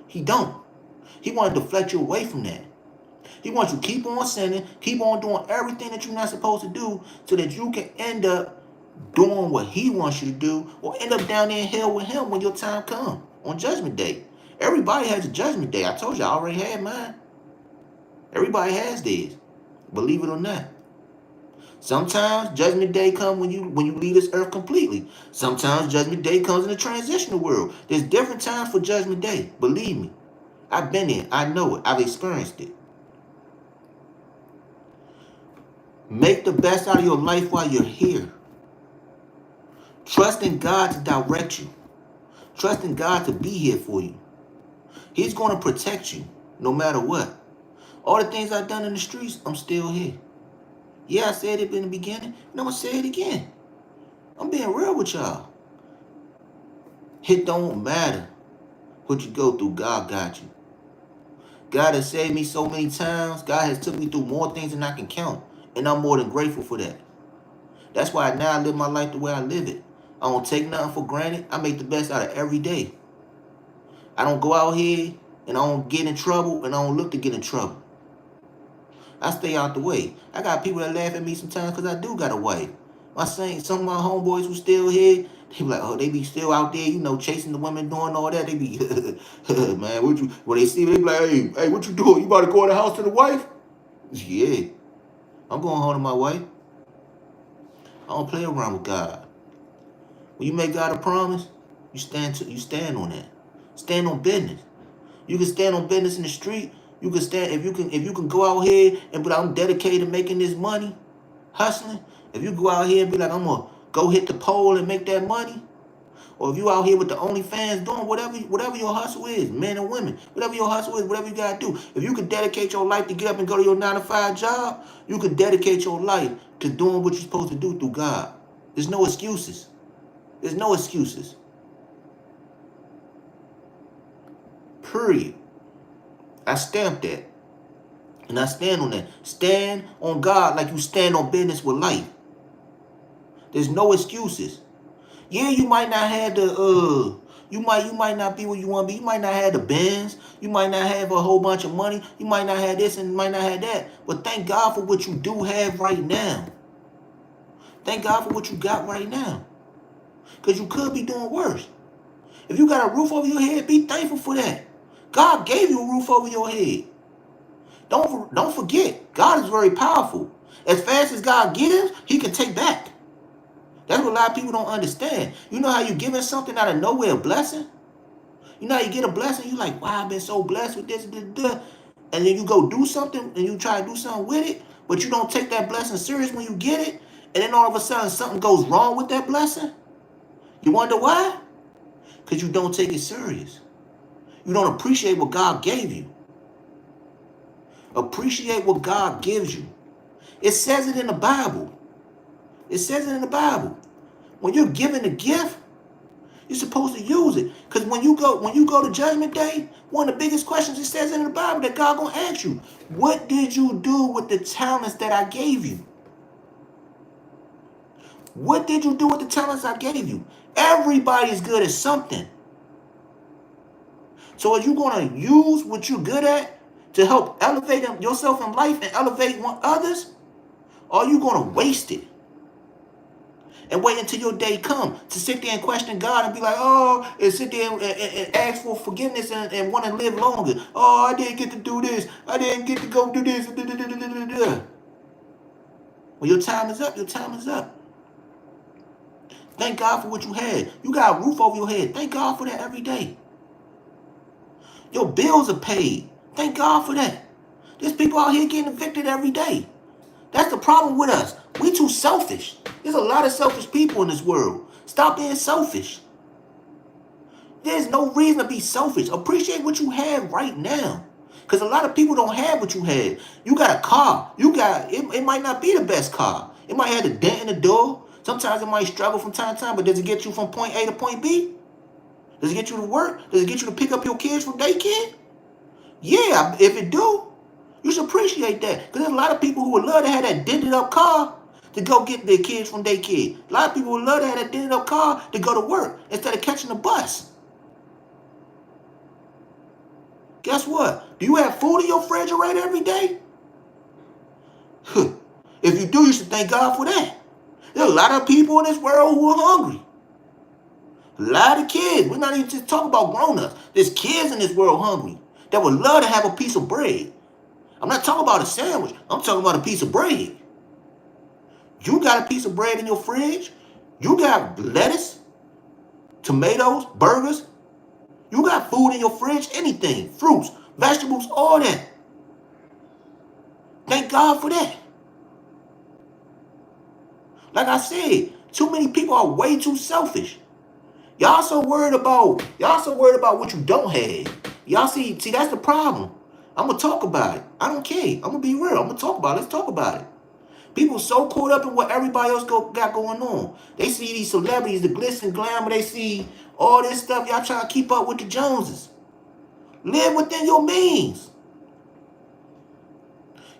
He don't. He want to deflect you away from that. He wants you to keep on sinning, keep on doing everything that you're not supposed to do so that you can end up doing what he wants you to do or end up down there in hell with him when your time comes on Judgment Day. Everybody has a Judgment Day. I told you I already had mine. Everybody has theirs, believe it or not. Sometimes Judgment Day comes when you leave this earth completely. Sometimes Judgment Day comes in the transitional world. There's different times for Judgment Day. Believe me. I've been there. I know it. I've experienced it. Make the best out of your life while you're here. Trust in God to direct you. Trust in God to be here for you. He's going to protect you no matter what. All the things I've done in the streets, I'm still here. Yeah, I said it in the beginning, and I'm going to say it again. I'm being real with y'all. It don't matter what you go through. God got you. God has saved me so many times. God has took me through more things than I can count. And I'm more than grateful for that. That's why now I live my life the way I live it. I don't take nothing for granted. I make the best out of every day. I don't go out here and I don't get in trouble and I don't look to get in trouble. I stay out the way. I got people that laugh at me sometimes because I do got a wife. Some of my homeboys who still here, they be like, oh, they be still out there, chasing the women, doing all that. They be, man, when they see me, they be like, hey, what you doing? You about to go in the house to the wife? Yeah, I'm going home to my wife. I don't play around with God. When you make God a promise, you stand on that. Stand on business. You can stand on business in the street. You can stand if you can go out here and be like, I'm dedicated to making this money, hustling. If you go out here and be like, I'm gonna go hit the pole and make that money, or if you out here with the OnlyFans doing whatever your hustle is, men and women, whatever your hustle is, whatever you gotta do. If you can dedicate your life to get up and go to your 9-to-5 job, you can dedicate your life to doing what you're supposed to do through God. There's no excuses. There's no excuses. Period. I stamped that. And I stand on that. Stand on God like you stand on business with life. There's no excuses. Yeah, you might not have the you might not be where you want to be. You might not have the Benz. You might not have a whole bunch of money. You might not have this and you might not have that. But thank God for what you do have right now. Thank God for what you got right now. Because you could be doing worse. If you got a roof over your head, be thankful for that. God gave you a roof over your head. Don't forget, God is very powerful. As fast as God gives, he can take back. That's what a lot of people don't understand. You know how you giving something out of nowhere, a blessing? You know how you get a blessing, you like, wow, I've been so blessed with this, and then you go do something, and you try to do something with it, but you don't take that blessing serious when you get it, and then all of a sudden something goes wrong with that blessing. You wonder why? Because you don't take it serious. You don't appreciate what God gave you. Appreciate what God gives you. It says it in the Bible. It says it in the Bible. When you're given a gift, you're supposed to use it. Because when you go to Judgment Day, one of the biggest questions it says in the Bible that God gonna ask you, what did you do with the talents that I gave you? What did you do with the talents I gave you? Everybody's good at something. So are you gonna use what you're good at to help elevate yourself in life and elevate others? Or are you gonna waste it? And wait until your day come to sit there and question God and be like, oh, and sit there and ask for forgiveness and want to live longer. Oh, I didn't get to do this. I didn't get to go do this. When your time is up, your time is up. Thank God for what you had. You got a roof over your head. Thank God for that every day. Your bills are paid. Thank God for that. There's people out here getting evicted every day. That's the problem with us. We too selfish. There's a lot of selfish people in this world. Stop being selfish. There's no reason to be selfish. Appreciate what you have right now. Because a lot of people don't have what you had. You got a car. It might not be the best car. It might have a dent in the door. Sometimes it might struggle from time to time, but does it get you from point A to point B? Does it get you to work? Does it get you to pick up your kids from daycare? Yeah, if it do, you should appreciate that. Because there's a lot of people who would love to have that dented up car to go get their kids from daycare. A lot of people would love to have that dented up car to go to work instead of catching the bus. Guess what? Do you have food in your refrigerator every day? If you do, you should thank God for that. There's a lot of people in this world who are hungry. A lot of kids. We're not even just talking about grown-ups. There's kids in this world hungry that would love to have a piece of bread. I'm not talking about a sandwich. I'm talking about a piece of bread. You got a piece of bread in your fridge. You got lettuce, tomatoes, burgers. You got food in your fridge, anything, fruits, vegetables, all that. Thank God for that. Like I said, too many people are way too selfish. Y'all so worried about what you don't have. Y'all see, that's the problem. I'm gonna talk about it. I don't care. I'm gonna be real. I'm gonna talk about it. Let's talk about it. People so caught up in what everybody else got going on. They see these celebrities, the glitz and glamour. They see all this stuff. Y'all trying to keep up with the Joneses. Live within your means.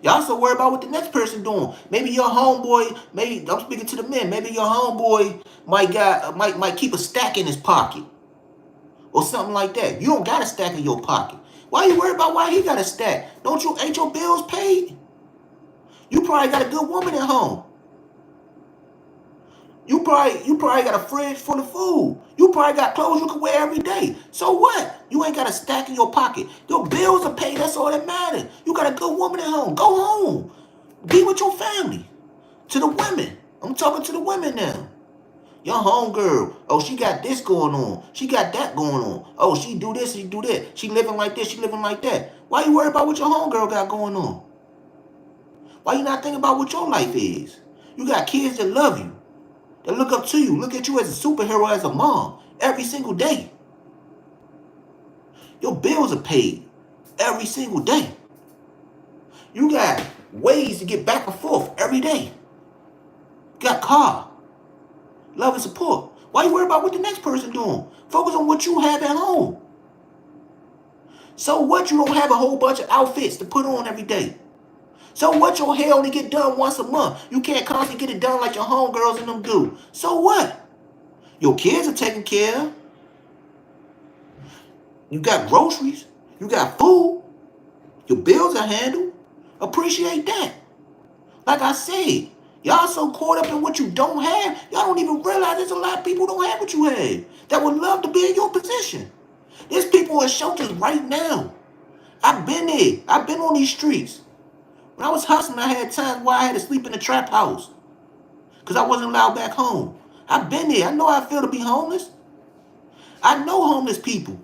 Y'all so worried about what the next person doing. Maybe your homeboy, maybe I'm speaking to the men, maybe your homeboy might keep a stack in his pocket. Or something like that. You don't got a stack in your pocket. Why you worried about why he got a stack? Ain't your bills paid? You probably got a good woman at home. You probably got a fridge full of food. You probably got clothes you can wear every day. So what? You ain't got a stack in your pocket. Your bills are paid. That's all that matters. You got a good woman at home. Go home. Be with your family. To the women. I'm talking to the women now. Your homegirl. Oh, she got this going on. She got that going on. Oh, she do this, she do that. She living like this, she living like that. Why you worried about what your homegirl got going on? Why you not thinking about what your life is? You got kids that love you. That look up to you. Look at you as a superhero, as a mom. Every single day. Your bills are paid. Every single day. You got ways to get back and forth every day. You got car. Love and support. Why you worry about what the next person doing? Focus on what you have at home. So what, you don't have a whole bunch of outfits to put on every day? So what, your hair only get done once a month? You can't constantly get it done like your homegirls and them do. So what? Your kids are taken care of. You got groceries. You got food. Your bills are handled. Appreciate that. Like I said, y'all so caught up in what you don't have, y'all don't even realize there's a lot of people who don't have what you have that would love to be in your position. There's people in shelters right now. I've been there. I've been on these streets. When I was hustling, I had times where I had to sleep in the trap house because I wasn't allowed back home. I've been there. I know how I feel to be homeless. I know homeless people.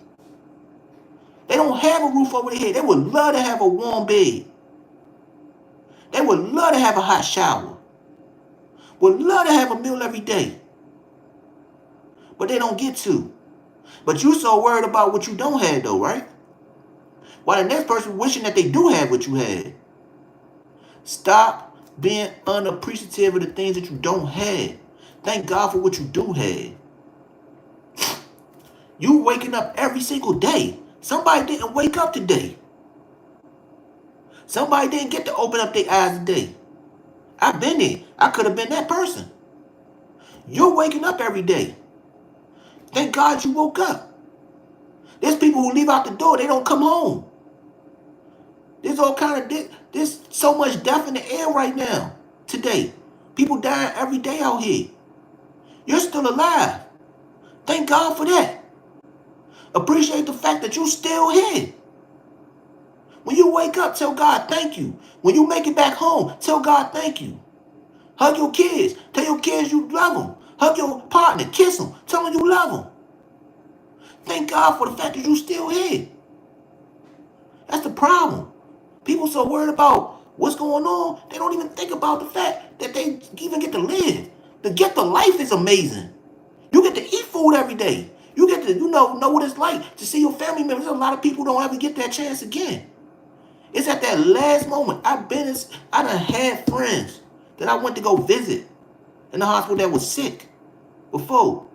They don't have a roof over their head. They would love to have a warm bed. They would love to have a hot shower. Would love to have a meal every day. But they don't get to. But you so worried about what you don't have though, right? While the next person wishing that they do have what you had. Stop being unappreciative of the things that you don't have. Thank God for what you do have. You waking up every single day. Somebody didn't wake up today. Somebody didn't get to open up their eyes today. I've been there. I could have been that person. You're waking up every day. Thank God you woke up. There's people who leave out the door. They don't come home. There's all kind of, there's so much death in the air right now, today. People dying every day out here. You're still alive. Thank God for that. Appreciate the fact that you're still here. When you wake up, tell God thank you. When you make it back home, tell God thank you. Hug your kids. Tell your kids you love them. Hug your partner. Kiss them. Tell them you love them. Thank God for the fact that you're still here. That's the problem. People so worried about what's going on, they don't even think about the fact that they even get to live. To get the life is amazing. You get to eat food every day. You get to, know what it's like to see your family members. A lot of people don't ever get that chance again. It's at that last moment. I done had friends that I went to go visit in the hospital that was sick before.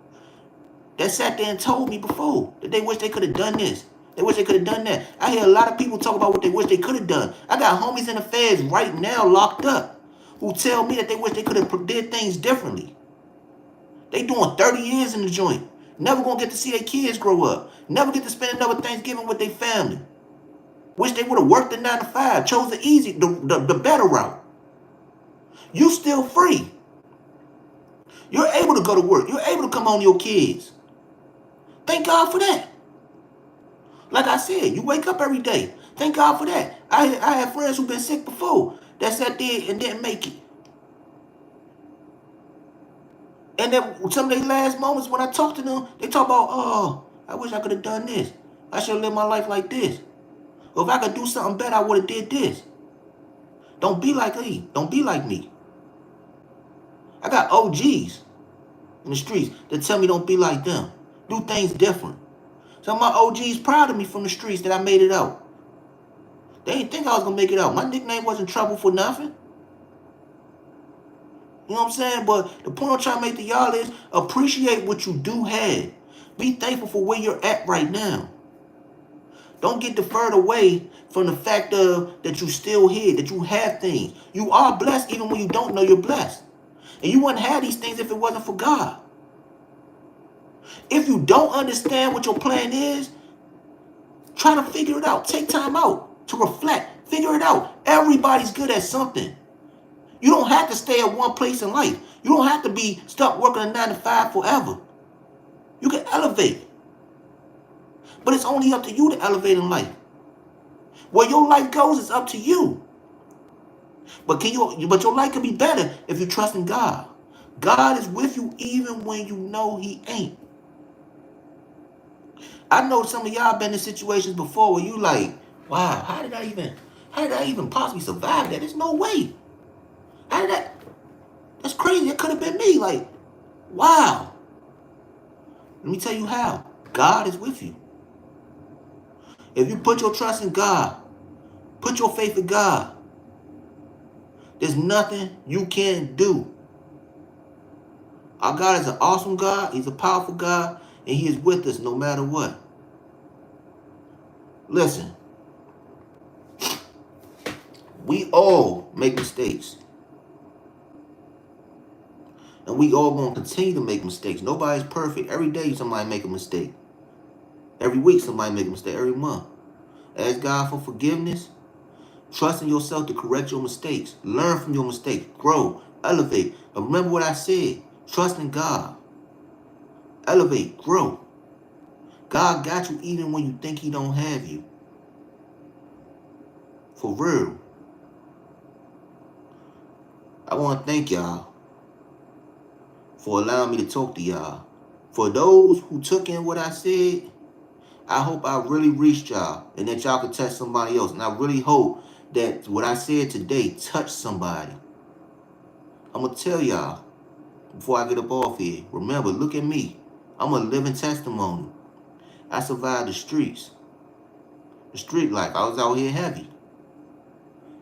That sat there and told me before that they wish they could have done this. They wish they could have done that. I hear a lot of people talk about what they wish they could have done. I got homies in the feds right now locked up who tell me that they wish they could have did things differently. They doing 30 years in the joint. Never gonna get to see their kids grow up. Never get to spend another Thanksgiving with their family. Wish they would have worked the 9 to 5, chose the better route. You still free. You're able to go to work. You're able to come on your kids. Thank God for that. Like I said, you wake up every day. Thank God for that. I have friends who've been sick before that sat there and didn't make it. And then some of their last moments when I talk to them, they talk about, oh, I wish I could have done this. I should have lived my life like this. Or if I could do something better, I would have did this. Don't be like me. Don't be like me. I got OGs in the streets that tell me don't be like them. Do things different. Some of my OGs proud of me from the streets that I made it out. They didn't think I was going to make it out. My nickname wasn't Trouble for nothing. You know what I'm saying? But the point I'm trying to make to y'all is appreciate what you do have. Be thankful for where you're at right now. Don't get deferred away from the fact of that you still here, that you have things. You are blessed even when you don't know you're blessed. And you wouldn't have these things if it wasn't for God. If you don't understand what your plan is, try to figure it out. Take time out to reflect. Figure it out. Everybody's good at something. You don't have to stay at one place in life. You don't have to be stuck working a 9 to 5 forever. You can elevate. But it's only up to you to elevate in life. Where your life goes is up to you. But your life can be better if you trust in God. God is with you even when you know He ain't. I know some of y'all been in situations before where you like, wow, how did I even possibly survive that? There's no way. That's crazy. It could have been me. Like, wow. Let me tell you how. God is with you. If you put your trust in God, put your faith in God, there's nothing you can't do. Our God is an awesome God. He's a powerful God. And He is with us no matter what. Listen. We all make mistakes. And we all going to continue to make mistakes. Nobody's perfect. Every day somebody make a mistake. Every week somebody make a mistake. Every month. Ask God for forgiveness. Trust in yourself to correct your mistakes. Learn from your mistakes. Grow. Elevate. But remember what I said. Trust in God. Elevate. Grow. God got you even when you think He don't have you. For real. I want to thank y'all for allowing me to talk to y'all. For those who took in what I said, I hope I really reached y'all and that y'all could touch somebody else. And I really hope that what I said today touched somebody. I'm going to tell y'all before I get up off here. Remember, look at me. I'm a living testimony. I survived the streets. The street life. I was out here heavy.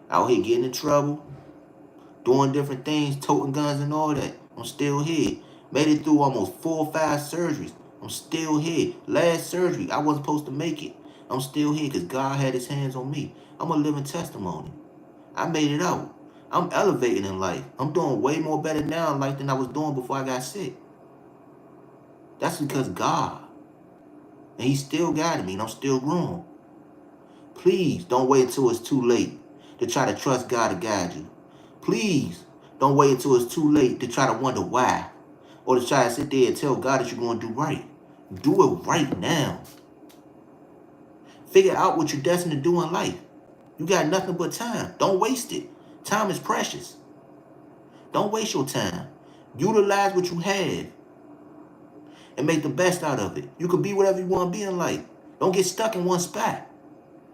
Out here getting in trouble. Doing different things. Toting guns and all that. I'm still here. Made it through almost 4 or 5 surgeries. I'm still here. Last surgery, I wasn't supposed to make it. I'm still here because God had His hands on me. I'm a living testimony. I made it out. I'm elevating in life. I'm doing way more better now in life than I was doing before I got sick. That's because God. And He still guided me and I'm still growing. Please don't wait until it's too late to try to trust God to guide you. Please don't wait until it's too late to try to wonder why. Or to try to sit there and tell God that you're going to do right. Do it right now. Figure out what you're destined to do in life. You got nothing but time. Don't waste it. Time is precious. Don't waste your time. Utilize what you have and make the best out of it. You can be whatever you want to be in life. Don't get stuck in one spot.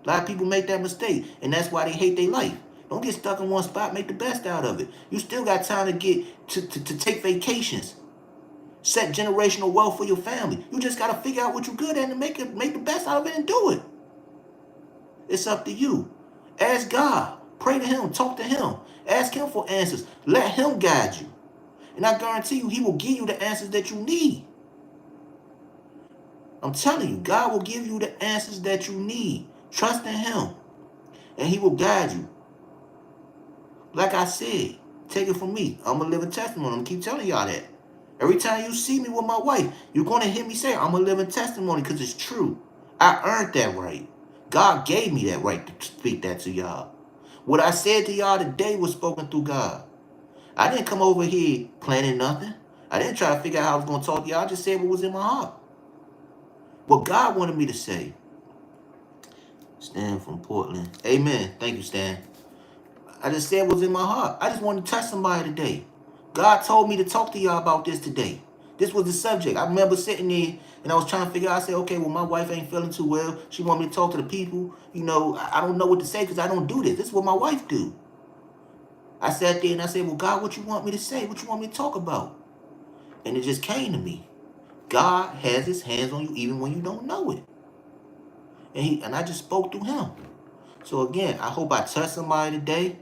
A lot of people make that mistake, and that's why they hate their life. Don't get stuck in one spot. Make the best out of it. You still got time to get to take vacations. Set generational wealth for your family. You just got to figure out what you're good at and make the best out of it and do it. It's up to you. Ask God. Pray to him. Talk to him. Ask him for answers. Let him guide you. And I guarantee you, he will give you the answers that you need. I'm telling you, God will give you the answers that you need. Trust in him. And he will guide you. Like I said, take it from me. I'm a living testimony. I'm going to keep telling y'all that. Every time you see me with my wife, you're going to hear me say, I'm a living testimony, because it's true. I earned that right. God gave me that right to speak that to y'all. What I said to y'all today was spoken through God. I didn't come over here planning nothing. I didn't try to figure out how I was going to talk to y'all. I just said what was in my heart. What God wanted me to say. Stan from Portland. Amen. Thank you, Stan. I just said what was in my heart. I just wanted to touch somebody today. God told me to talk to y'all about this today. This was the subject. I remember sitting there and I was trying to figure out. I said, okay, well, my wife ain't feeling too well. She want me to talk to the people. You know, I don't know what to say because I don't do this. This is what my wife do. I sat there and I said, well, God, what you want me to say? What you want me to talk about? And it just came to me. God has his hands on you even when you don't know it. And I just spoke through him. So again, I hope I touched somebody today.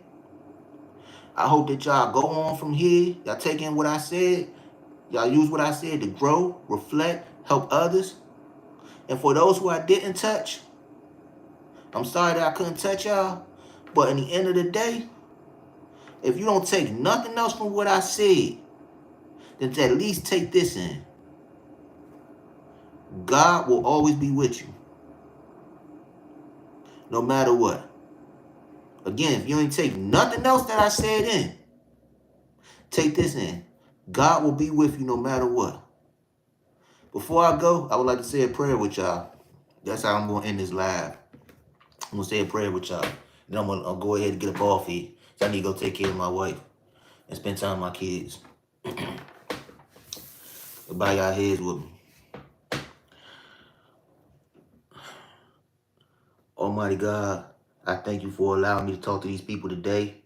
I hope that y'all go on from here. Y'all take in what I said. Y'all use what I said to grow, reflect, help others. And for those who I didn't touch, I'm sorry that I couldn't touch y'all. But in the end of the day, if you don't take nothing else from what I said, then at least take this in. God will always be with you. No matter what. Again, if you ain't take nothing else that I said in, take this in. God will be with you no matter what. Before I go, I would like to say a prayer with y'all. That's how I'm going to end this live. I'm going to say a prayer with y'all. Then I'll go ahead and get up off here. So I need to go take care of my wife and spend time with my kids. Bow y'all heads with me. Almighty God, I thank you for allowing me to talk to these people today.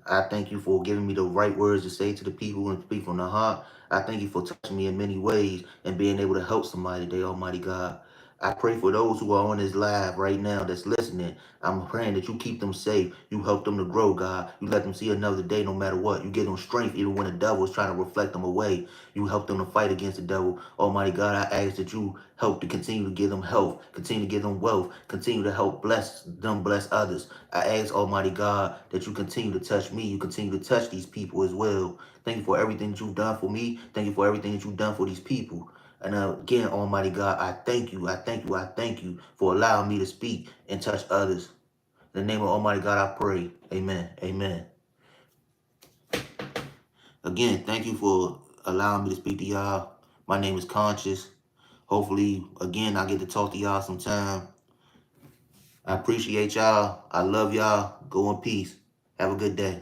I thank you for giving me the right words to say to the people and speak from the heart. I thank you for touching me in many ways and being able to help somebody today, Almighty God. I pray for those who are on this live right now that's listening. I'm praying that you keep them safe. You help them to grow, God. You let them see another day no matter what. You give them strength even when the devil is trying to reflect them away. You help them to fight against the devil. Almighty God, I ask that you help to continue to give them health, continue to give them wealth, continue to help bless them, bless others. I ask, Almighty God, that you continue to touch me. You continue to touch these people as well. Thank you for everything that you've done for me. Thank you for everything that you've done for these people. And again, Almighty God, I thank you. I thank you. I thank you for allowing me to speak and touch others. In the name of Almighty God, I pray. Amen. Amen. Again, thank you for allowing me to speak to y'all. My name is Conscious. Hopefully, again, I get to talk to y'all sometime. I appreciate y'all. I love y'all. Go in peace. Have a good day.